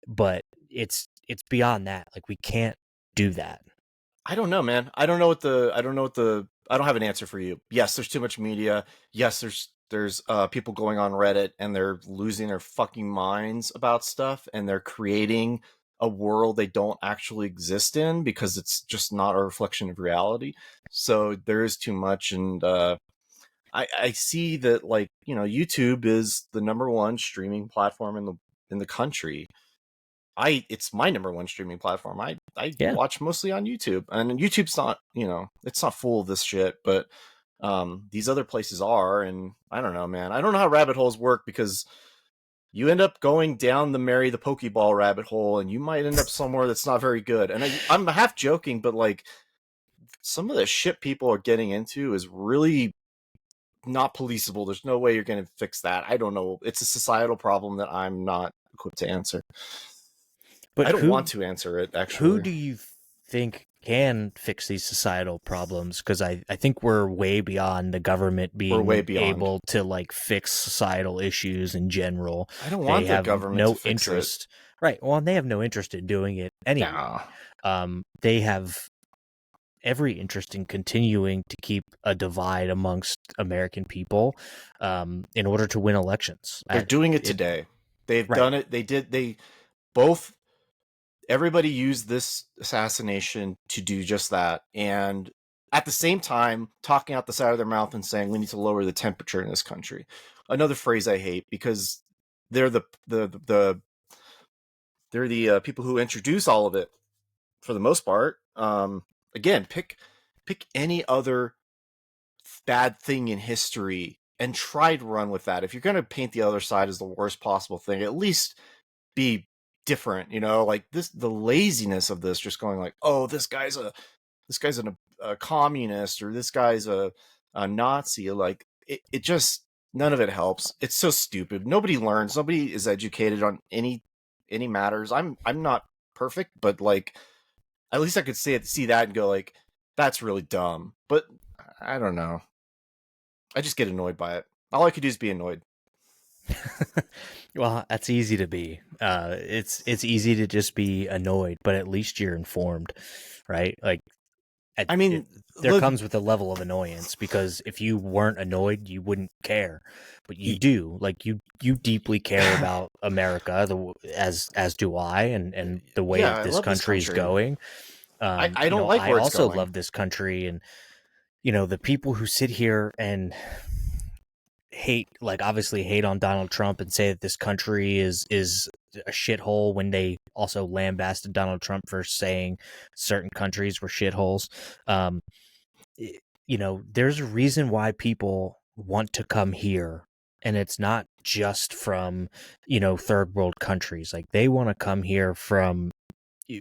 But it's beyond that. Like we can't do that. I don't know, man. I don't have an answer for you. Yes, there's too much media. Yes, there's people going on Reddit and they're losing their fucking minds about stuff and they're creating a world they don't actually exist in because it's just not a reflection of reality. So there is too much, and I see that, like, YouTube is the number one streaming platform in the country. It's my number one streaming platform. I Yeah. watch mostly on YouTube, and YouTube's not, it's not full of this shit, but these other places are. And I don't know, man. I don't know how rabbit holes work, because you end up going down the Mary the Pokeball rabbit hole, and you might end up somewhere that's not very good. And I'm half joking, but like, some of the shit people are getting into is really not policeable. There's no way you're going to fix that. I don't know. It's a societal problem that I'm not equipped to answer. But I don't want to answer it, who actually. do you think can fix these societal problems? Because I think we're way beyond the government We're way being beyond. able to like fix societal issues in general. I don't They want the have government to no fix it. interest. Right. Well, they have no interest in doing it anyway. No. They have every interest in continuing to keep a divide amongst American people in order to win elections. They're doing it today. They've Right. done it. They both, everybody used this assassination to do just that. And at the same time, talking out the side of their mouth and saying we need to lower the temperature in this country. Another phrase I hate, because they're they're the people who introduce all of it for the most part. Again, pick any other bad thing in history and try to run with that. If you're going to paint the other side as the worst possible thing, at least be different. Like the laziness of this, just going like, oh, this guy's a communist, or this guy's a Nazi. Like, it just, none of it helps. It's so stupid. Nobody learns. Nobody is educated on any matters. I'm not perfect, but like, at least I could see that and go like, that's really dumb. But I don't know. I just get annoyed by it. All I could do is be annoyed. Well, that's easy to be. It's easy to just be annoyed, but at least you're informed, right? Like, I mean, there comes with a level of annoyance, because if you weren't annoyed, you wouldn't care. But you do. Like, you deeply care about America, as do I, and the way yeah, that I this love this country is country. going. I don't like I where it's also going. love this country, and the people who sit here and obviously hate on Donald Trump and say that this country is a shithole, when they also lambasted Donald Trump for saying certain countries were shitholes. There's a reason why people want to come here, and it's not just from third world countries. Like, they want to come here from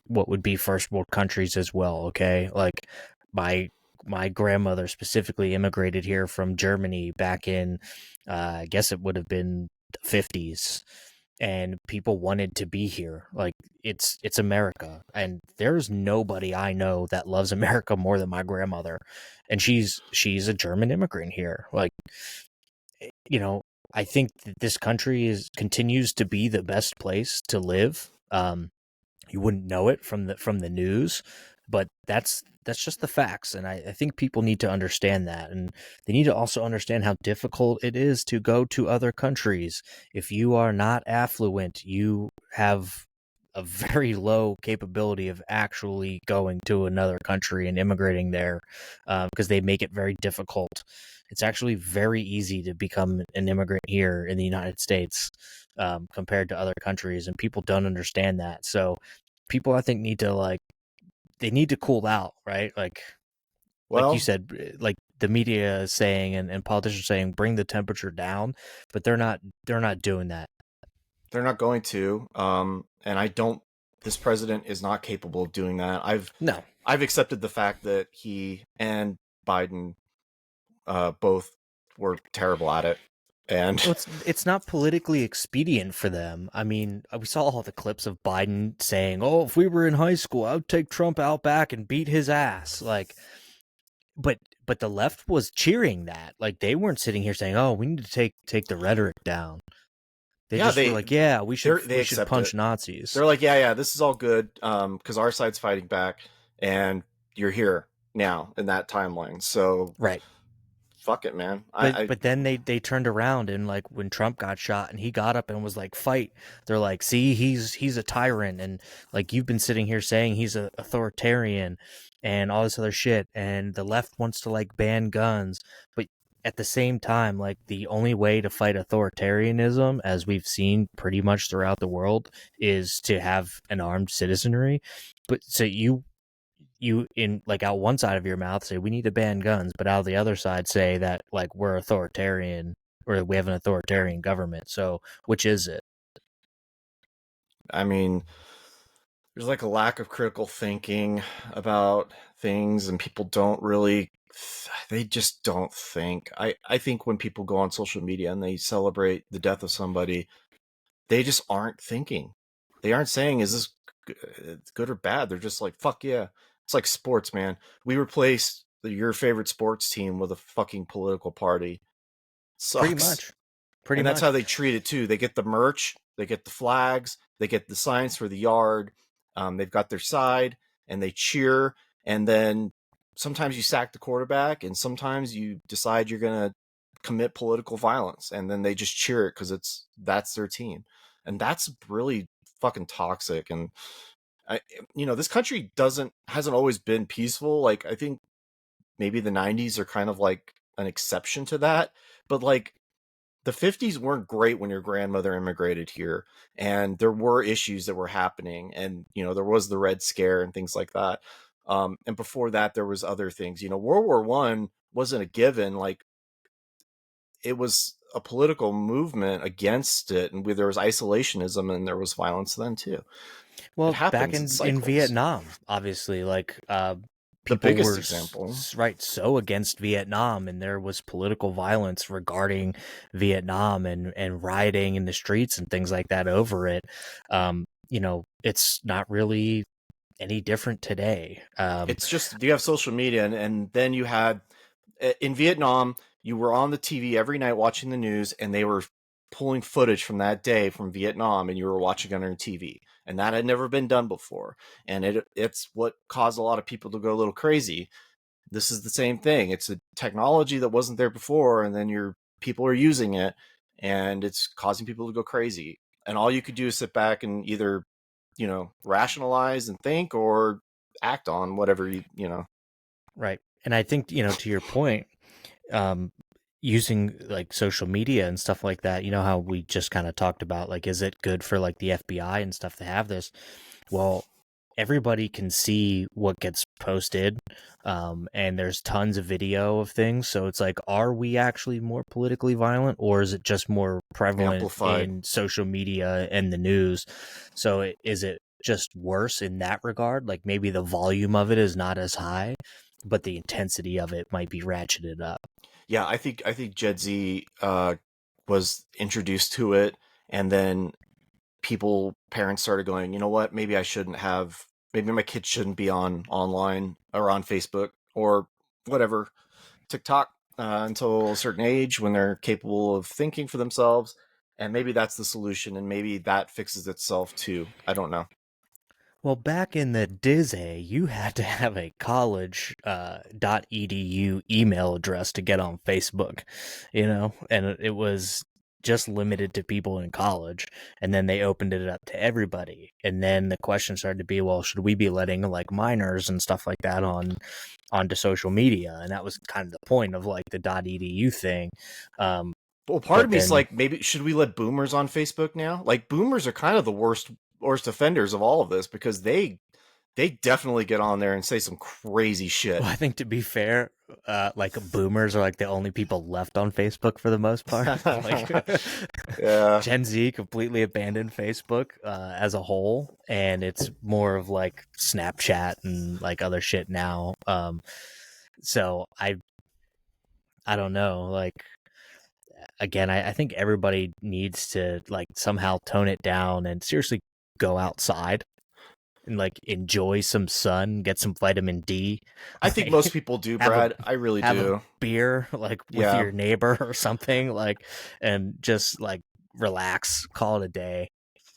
what would be first world countries as well. Okay, like my grandmother specifically immigrated here from Germany back in, I guess it would have been the 50s, and people wanted to be here. Like, it's America, and there's nobody I know that loves America more than my grandmother, and she's a German immigrant here. Like, I think that this country continues to be the best place to live. You wouldn't know it from the news, but that's just the facts. And I think people need to understand that, and they need to also understand how difficult it is to go to other countries. If you are not affluent, you have a very low capability of actually going to another country and immigrating there, because they make it very difficult. It's actually very easy to become an immigrant here in the United States, compared to other countries, and people don't understand that. So people, I think, need to they need to cool out, right? Like you Well, said, like the media is saying, and politicians saying, bring the temperature down, but they're not doing that. they're not going to. And I don't. This president is not capable of doing that. No. I've accepted the fact that he and Biden both were terrible at it. And Well, it's not politically expedient for them. I mean, we saw all the clips of Biden saying, "Oh, if we were in high school, I would take Trump out back and beat his ass." Like, but the left was cheering that. Like, they weren't sitting here saying, "Oh, we need to take the rhetoric down." They yeah, just were like, "Yeah, we they should accept it. punch Nazis." They're like, yeah, this is all good, because our side's fighting back, and you're here now in that timeline. So Right. fuck it, man. But then they turned around, and like when Trump got shot and he got up and was like, fight, they're like, see, he's a tyrant, and like you've been sitting here saying he's a authoritarian and all this other shit, and the left wants to like ban guns, but at the same time, like the only way to fight authoritarianism, as we've seen pretty much throughout the world, is to have an armed citizenry. But so you in like out one side of your mouth say we need to ban guns, but out of the other side say that like we're authoritarian or we have an authoritarian government. So which is it? I mean, there's like a lack of critical thinking about things, and people don't really, they just don't think. I think when people go on social media and they celebrate the death of somebody, they just aren't thinking. They aren't saying, is this good or bad? They're just like, fuck yeah. It's like sports, man. We replaced your favorite sports team with a fucking political party. Pretty Sucks. much. Pretty And that's much. how they treat it too. They get the merch, they get the flags, they get the signs for the yard. They've got their side, and they cheer. And then sometimes you sack the quarterback, and sometimes you decide you're gonna commit political violence, and then they just cheer it because that's their team, and that's really fucking toxic. And this country hasn't always been peaceful. Like, I think maybe the 90s are kind of like an exception to that, but like the 50s weren't great when your grandmother immigrated here, and there were issues that were happening, and there was the Red Scare and things like that. And before that there was other things. World War One wasn't a given. Like, it was a political movement against it, and there was isolationism, and there was violence then too. It Well, back happens in in cycles. Vietnam, obviously, like The people biggest were example. right so against Vietnam, and there was political violence regarding Vietnam and rioting in the streets and things like that over it. It's not really any different today. It's just, you have social media, and then you had in Vietnam, you were on the TV every night watching the news, and they were pulling footage from that day from Vietnam, and you were watching it on your TV, and that had never been done before, and it's what caused a lot of people to go a little crazy. This is the same thing. It's a technology that wasn't there before, and then your people are using it, and it's causing people to go crazy. And all you could do is sit back and either rationalize and think, or act on whatever you. Right. And I think, to your point, um, using like social media and stuff like that, how we just kind of talked about, like, is it good for like the FBI and stuff to have this? Well, everybody can see what gets posted, and there's tons of video of things. So it's like, are we actually more politically violent, or is it just more prevalent Amplified. in social media and the news? So is it just worse in that regard? Like maybe the volume of it is not as high, but the intensity of it might be ratcheted up. Yeah, I think Gen Z was introduced to it, and then parents started going, you know what, maybe my kids shouldn't be on online or on Facebook or whatever, TikTok, until a certain age when they're capable of thinking for themselves. And maybe that's the solution, and maybe that fixes itself too. I don't know. Well, back in the Disney, you had to have a college .edu email address to get on Facebook, and it was just limited to people in college, and then they opened it up to everybody, and then the question started to be, well, should we be letting like minors and stuff like that onto social media? And that was kind of the point of like the .edu thing. Well, part of But me is then like, maybe should we let boomers on Facebook now? Like, boomers are kind of the worst offenders of all of this, because they definitely get on there and say some crazy shit. Well, I think to be fair, like boomers are like the only people left on Facebook for the most part. Like Yeah. Gen Z completely abandoned Facebook as a whole, and it's more of like Snapchat and like other shit now. So I don't know. Like again, I think everybody needs to like somehow tone it down and seriously go outside and like enjoy some sun, get some vitamin D, I think like most people do, have a Brad. I really have a do. beer like with Yeah. your neighbor or something, like, and just like relax, call it a day.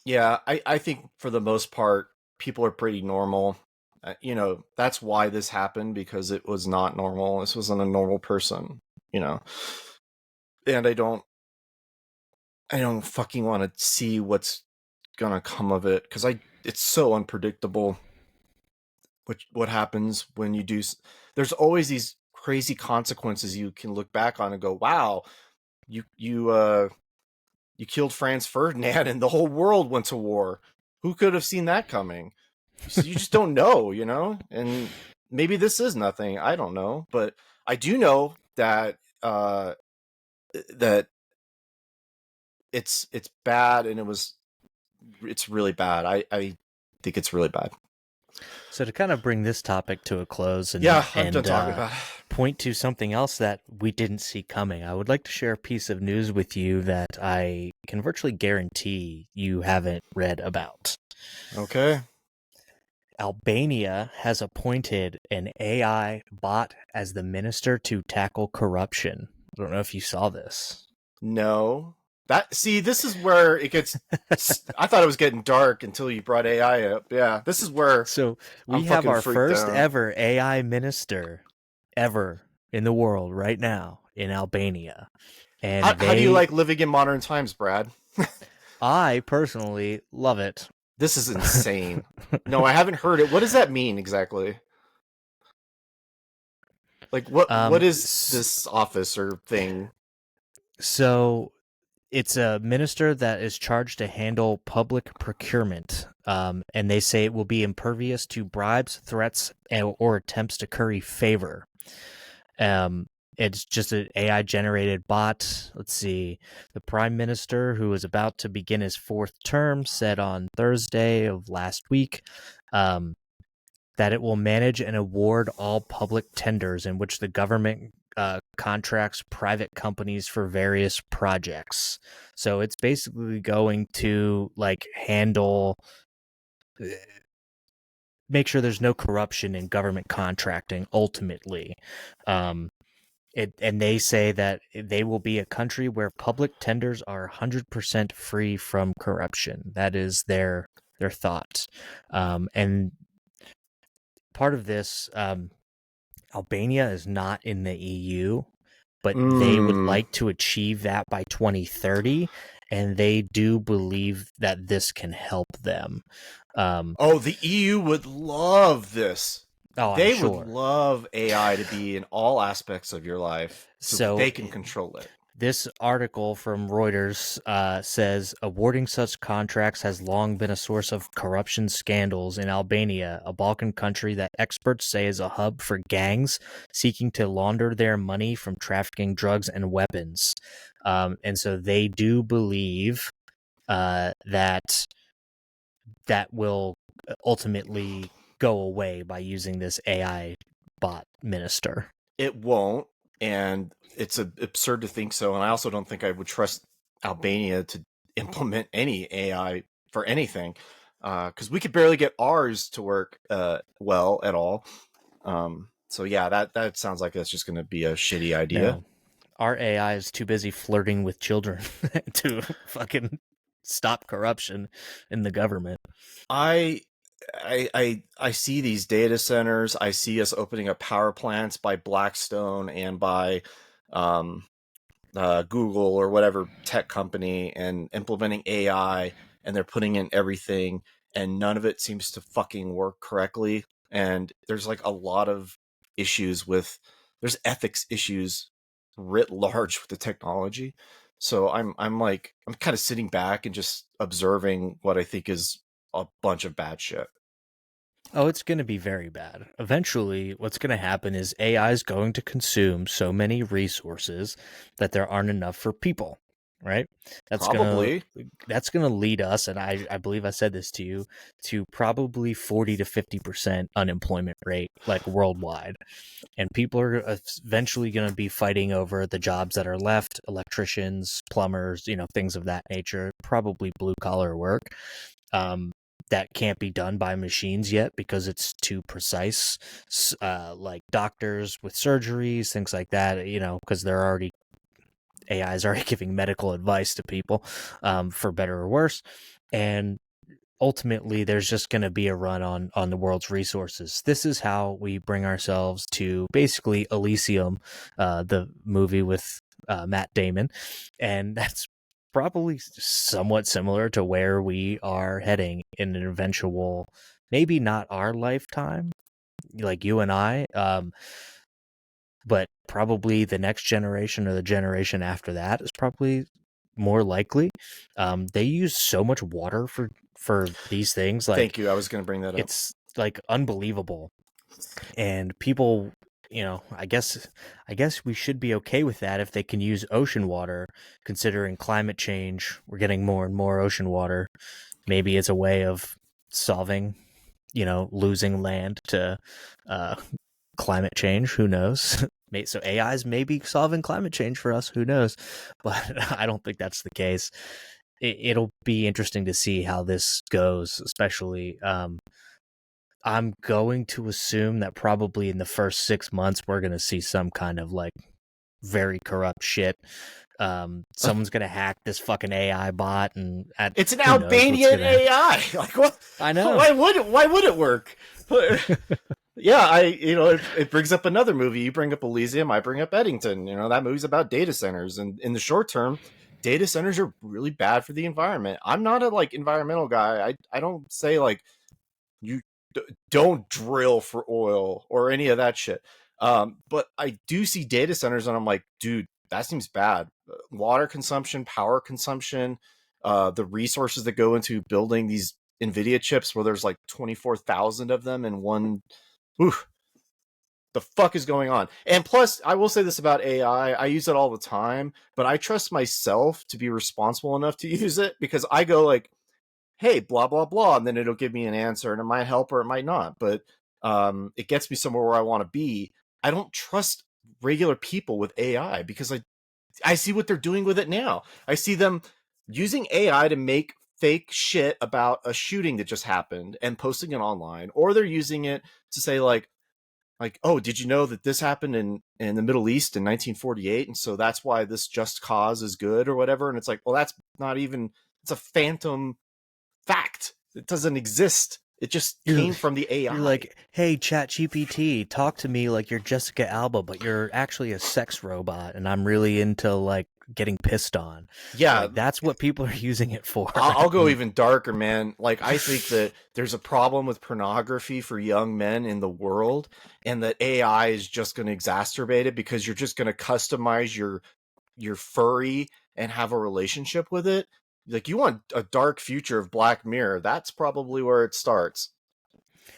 Yeah, I think for the most part, people are pretty normal. That's why this happened, because it was not normal. This wasn't a normal person, you know. And I don't fucking want to see what's gonna come of it, because it's so unpredictable. What happens when you do? There's always these crazy consequences you can look back on and go, "Wow, you killed Franz Ferdinand and the whole world went to war. Who could have seen that coming?" So you just don't know, And maybe this is nothing. I don't know, but I do know that that it's bad, and it's really bad. I think it's really bad. So to kind of bring this topic to a close and I'm done talking about it. Point to something else that we didn't see coming, I would like to share a piece of news with you that I can virtually guarantee you haven't read about. Okay. Albania has appointed an AI bot as the minister to tackle corruption. I don't know if you saw this. No. This is where it gets. I thought it was getting dark until you brought AI up. Yeah, this is where. So we have our first out. ever AI minister ever in the world right now in Albania. And how do you like living in modern times, Brad? I personally love it. This is insane. No, I haven't heard it. What does that mean exactly? Like, what is this office or thing? So it's a minister that is charged to handle public procurement, and they say it will be impervious to bribes, threats, or attempts to curry favor. It's just an AI-generated bot. Let's see. The prime minister, who is about to begin his fourth term, said on Thursday of last week that it will manage and award all public tenders in which the government contracts private companies for various projects. So it's basically going to handle, make sure there's no corruption in government contracting ultimately. And they say that they will be a country where public tenders are 100% free from corruption. That is their thought. And part of this, Albania is not in the EU, but they would like to achieve that by 2030, and they do believe that this can help them. The EU would love this. They would love AI to be in all aspects of your life, so they can control it. This article from Reuters says awarding such contracts has long been a source of corruption scandals in Albania, a Balkan country that experts say is a hub for gangs seeking to launder their money from trafficking drugs and weapons. And so they do believe that will ultimately go away by using this AI bot minister. It won't, and it's absurd to think so. And I also don't think I would trust Albania to implement any AI for anything, because we could barely get ours to work well at all. So yeah, that sounds like that's just going to be a shitty idea. No. Our AI is too busy flirting with children to fucking stop corruption in the government. I see these data centers. I see us opening up power plants by Blackstone and by Google or whatever tech company, and implementing AI, and they're putting in everything, and none of it seems to fucking work correctly. And there's a lot of issues there's ethics issues writ large with the technology. So I'm kind of sitting back and just observing what I think is a bunch of bad shit. Oh, it's going to be very bad. Eventually, what's going to happen is AI is going to consume so many resources that there aren't enough for people, right? That's going to lead us, and I believe I said this to you, to probably 40 to 50% unemployment rate, worldwide. And people are eventually going to be fighting over the jobs that are left, electricians, plumbers, things of that nature, probably blue collar work. That can't be done by machines yet because it's too precise, like doctors with surgeries, things like that, because AI is already giving medical advice to people, for better or worse. And ultimately there's just going to be a run on the world's resources. This is how we bring ourselves to basically Elysium, the movie with Matt Damon, and that's probably somewhat similar to where we are heading in an eventual, maybe not our lifetime, like you and I, but probably the next generation or the generation after that is probably more likely. They use so much water for these things. Like, Thank you. I was going to bring that up. it's like unbelievable. And people, I guess we should be okay with that if they can use ocean water, considering climate change. We're getting more and more ocean water. Maybe it's a way of solving, losing land to climate change. Who knows? So AIs may be solving climate change for us. Who knows? But I don't think that's the case. It'll be interesting to see how this goes, especially I'm going to assume that probably in the first 6 months we're going to see some kind of like very corrupt shit. Someone's going to hack this fucking AI bot, and it's an Albanian AI. Like, what? I know. Why would it work? Yeah, it brings up another movie. You bring up Elysium, I bring up Eddington. That movie's about data centers, and in the short term, data centers are really bad for the environment. I'm not a like environmental guy. I don't say like you don't drill for oil or any of that shit. But I do see data centers, and I'm like, dude, that seems bad. Water consumption, power consumption, the resources that go into building these NVIDIA chips, where there's like 24,000 of them in one. Oof, the fuck is going on? And plus, I will say this about AI. I use it all the time, but I trust myself to be responsible enough to use it, because I go like, hey, blah, blah, blah, and then it'll give me an answer, and it might help or it might not. But it gets me somewhere where I want to be. I don't trust regular people with AI, because I see what they're doing with it now. I see them using AI to make fake shit about a shooting that just happened and posting it online, or they're using it to say like, oh, did you know that this happened in the Middle East in 1948, and so that's why this just cause is good or whatever. And it's like, well, that's not even, it's a phantom fact. It doesn't exist. It just came from the AI. You're like, hey, ChatGPT, talk to me like you're Jessica Alba, but you're actually a sex robot, and I'm really into like getting pissed on. Yeah, like, that's what people are using it for. I'll go even darker, man. Like, I think that there's a problem with pornography for young men in the world, and that AI is just going to exacerbate it, because you're just going to customize your furry and have a relationship with it. Like, you want a dark future of Black Mirror, that's probably where it starts.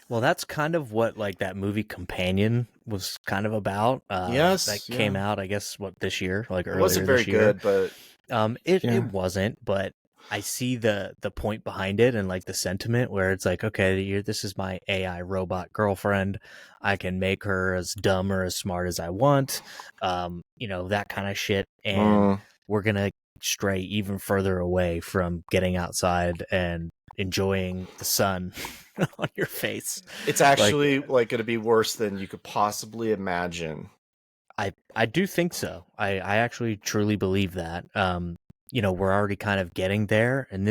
Well, that's kind of what like that movie Companion was kind of about. Yes, that came out, I guess, this year, like earlier. It wasn't very good, but it wasn't. But I see the point behind it, and like the sentiment where it's like, okay, this is my AI robot girlfriend. I can make her as dumb or as smart as I want. That kind of shit, and we're gonna stray even further away from getting outside and enjoying the sun on your face. It's actually like going to be worse than you could possibly imagine. I do think so. I actually truly believe that. We're already kind of getting there, and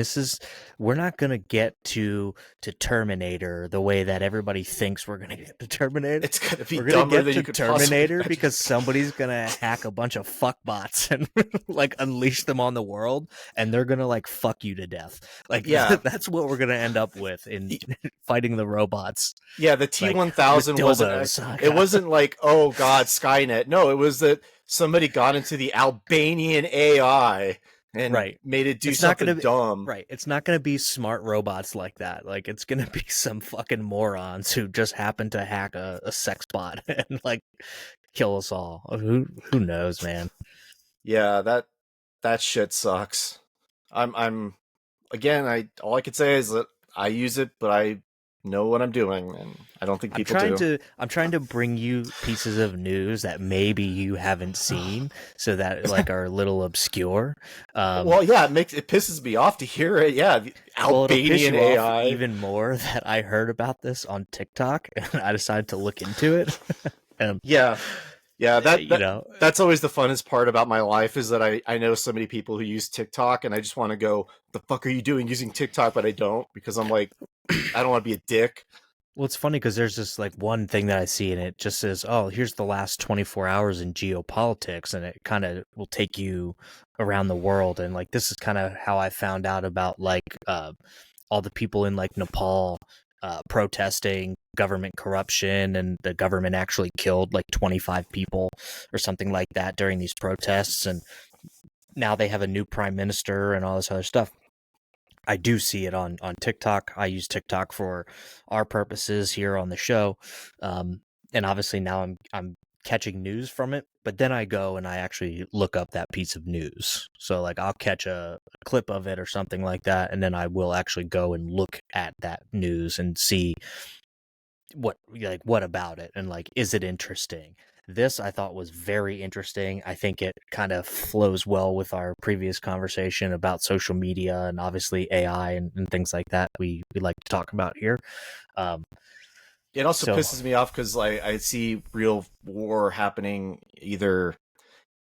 we're not going to get to Terminator the way that everybody thinks we're going to get to Terminator. It's going to be we're gonna dumber get than to you could Terminator because somebody's going to hack a bunch of fuckbots and like unleash them on the world, and they're going to like fuck you to death. Like, yeah, that's what we're going to end up with in fighting the robots. Yeah, the T-1000 wasn't like, oh god, Skynet. No, it was that somebody got into the Albanian AI and made it do something dumb. Right. It's not going to be smart robots like that. Like, it's going to be some fucking morons who just happen to hack a sex bot and like kill us all. Who knows, man? Yeah, that shit sucks. I'm again, all I could say is that I use it, but I know what I'm doing, and I don't think people do. I'm trying to bring you pieces of news that maybe you haven't seen, so that like are a little obscure. Well, yeah, it pisses me off to hear it. Yeah, the Albanian AI. Even more that I heard about this on TikTok, and I decided to look into it. Yeah, Yeah, you know. that's always the funnest part about my life is that I know so many people who use TikTok, and I just want to go, the fuck are you doing using TikTok? But I don't, because I'm like, I don't want to be a dick. Well, it's funny because there's this like one thing that I see, and it just says, "Oh, here's the last 24 hours in geopolitics," and it kind of will take you around the world. And like this is kind of how I found out about like all the people in like Nepal protesting government corruption, and the government actually killed like 25 people or something like that during these protests, and now they have a new prime minister and all this other stuff. I do see it on TikTok. I use TikTok for our purposes here on the show, and obviously now I'm catching news from it. But then I go and I actually look up that piece of news. So like I'll catch a clip of it or something like that, and then I will actually go and look at that news and see what about it, and like is it interesting. This I thought was very interesting. I think it kind of flows well with our previous conversation about social media and obviously AI and things like that we like to talk about here. um It also so pisses me off because like I see real war happening. Either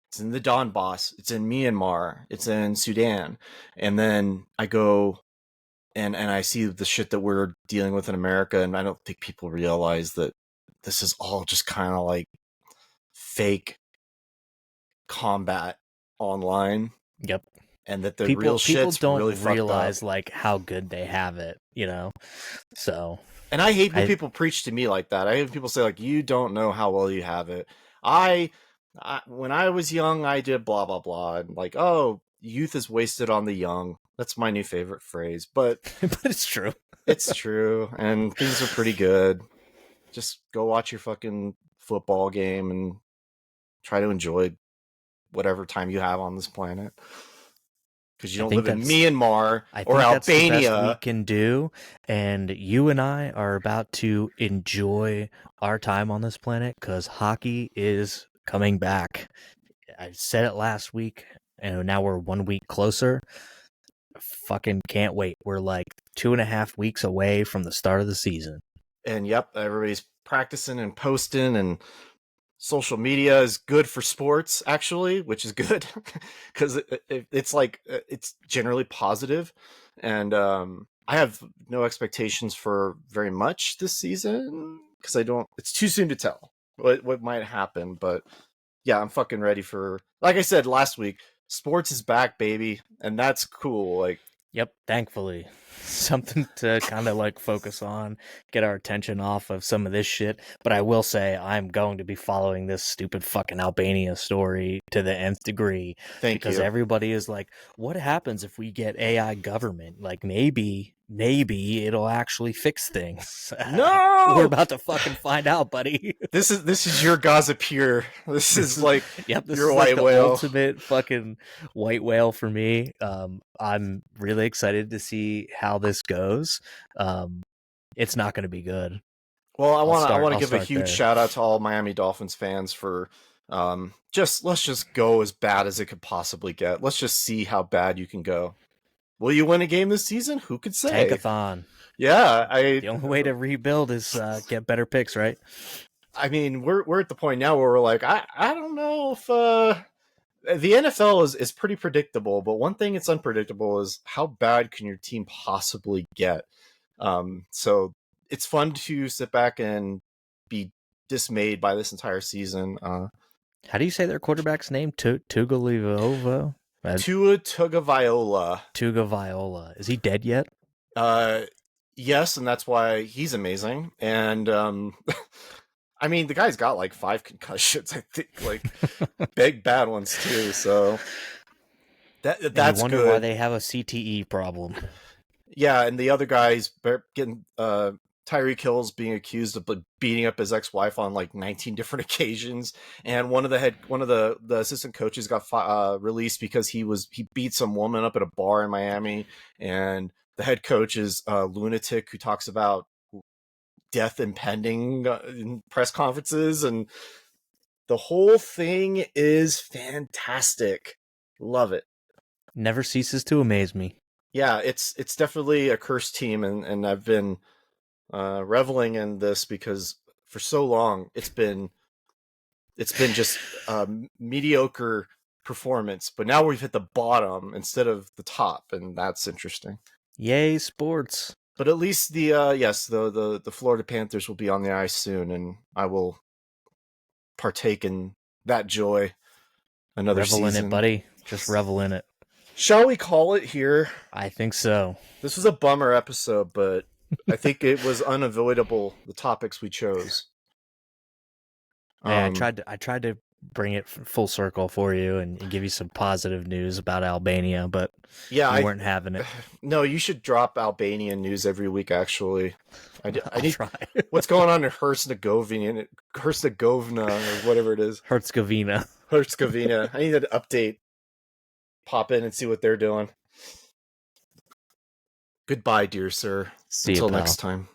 it's in the Donbass, it's in Myanmar, it's in Sudan, and then I go and I see the shit that we're dealing with in America, and I don't think people realize that this is all just kind of like fake combat online, yep, and that the real people shit's really don't fucked up. realize like how good they have it, you know. So And I hate when I people preach to me like that. I hate people say like, "You don't know how well you have it." I, when I was young, I did blah blah blah, and like, oh, youth is wasted on the young. That's my new favorite phrase, but but it's true. it's true, and things are pretty good. Just go watch your fucking football game and try to enjoy whatever time you have on this planet, because you I don't think live in that's Myanmar I or think that's the best we Albania. can do. And you and I are about to enjoy our time on this planet because hockey is coming back. I said it last week, and now we're 1 week closer. Fucking can't wait. We're like 2.5 weeks away from the start of the season. And yep, everybody's practicing and posting, and social media is good for sports actually, which is good because it's like it's generally positive. And I have no expectations for very much this season because I don't, it's too soon to tell what might happen. But yeah, I'm fucking ready for, like I said last week, sports is back, baby, and that's cool. Like, Yep, thankfully. Something to kind of like focus on, get our attention off of some of this shit. But I will say I'm going to be following this stupid fucking Albania story to the nth degree thank because you. everybody is like, what happens if we get AI government? Like maybe it'll actually fix things. We're No, about to fucking find out, buddy. this is your Gazapir. This This is is like yep, this your is like white the whale. ultimate fucking white whale for me. I'm really excited to see how this goes. Um, it's not going to be good. Well, I want to I'll give a start huge there. shout out to all Miami Dolphins fans for just let's just go as bad as it could possibly get. Let's just see how bad you can go. Will you win a game this season? Who could say? Tankathon. Yeah, The only way to rebuild is get better picks, right? I mean, we're at the point now where we're like, I don't know if the NFL is pretty predictable, but one thing it's unpredictable is how bad can your team possibly get. So it's fun to sit back and be dismayed by this entire season. How do you say their quarterback's name? Tugalivova? Tua Tagovailoa. Tuga Viola. Is he dead yet? Uh, yes, and that's why he's amazing. And I mean, the guy's got like 5 concussions, I think, like big bad ones too. So And you that's wonder why good. they have a CTE problem. Yeah, and the other guy's getting Tyreek Hill's being accused of like, beating up his ex-wife on like 19 different occasions, and one of the assistant coaches got released because he beat some woman up at a bar in Miami, and the head coach is a lunatic who talks about death impending in press conferences, and the whole thing is fantastic. Love it. Never ceases to amaze me. Yeah, it's definitely a cursed team, and I've been reveling in this because for so long it's been it's been just mediocre performance. But now we've hit the bottom instead of the top, and that's interesting. Yay, sports! But at least the the Florida Panthers will be on the ice soon, and I will partake in that joy. Another Revel season, in it, buddy. Just revel in it. Shall we call it here? I think so. This was a bummer episode, but I think it was unavoidable, the topics we chose. Hey, I tried to bring it full circle for you and give you some positive news about Albania, but yeah, you weren't having it. No, you should drop Albanian news every week, actually. I need try. What's going on in Herzegovina, or whatever it is. Herzegovina. I need an update. Pop in and see what they're doing. Goodbye, dear sir. See Until you, pal. next time.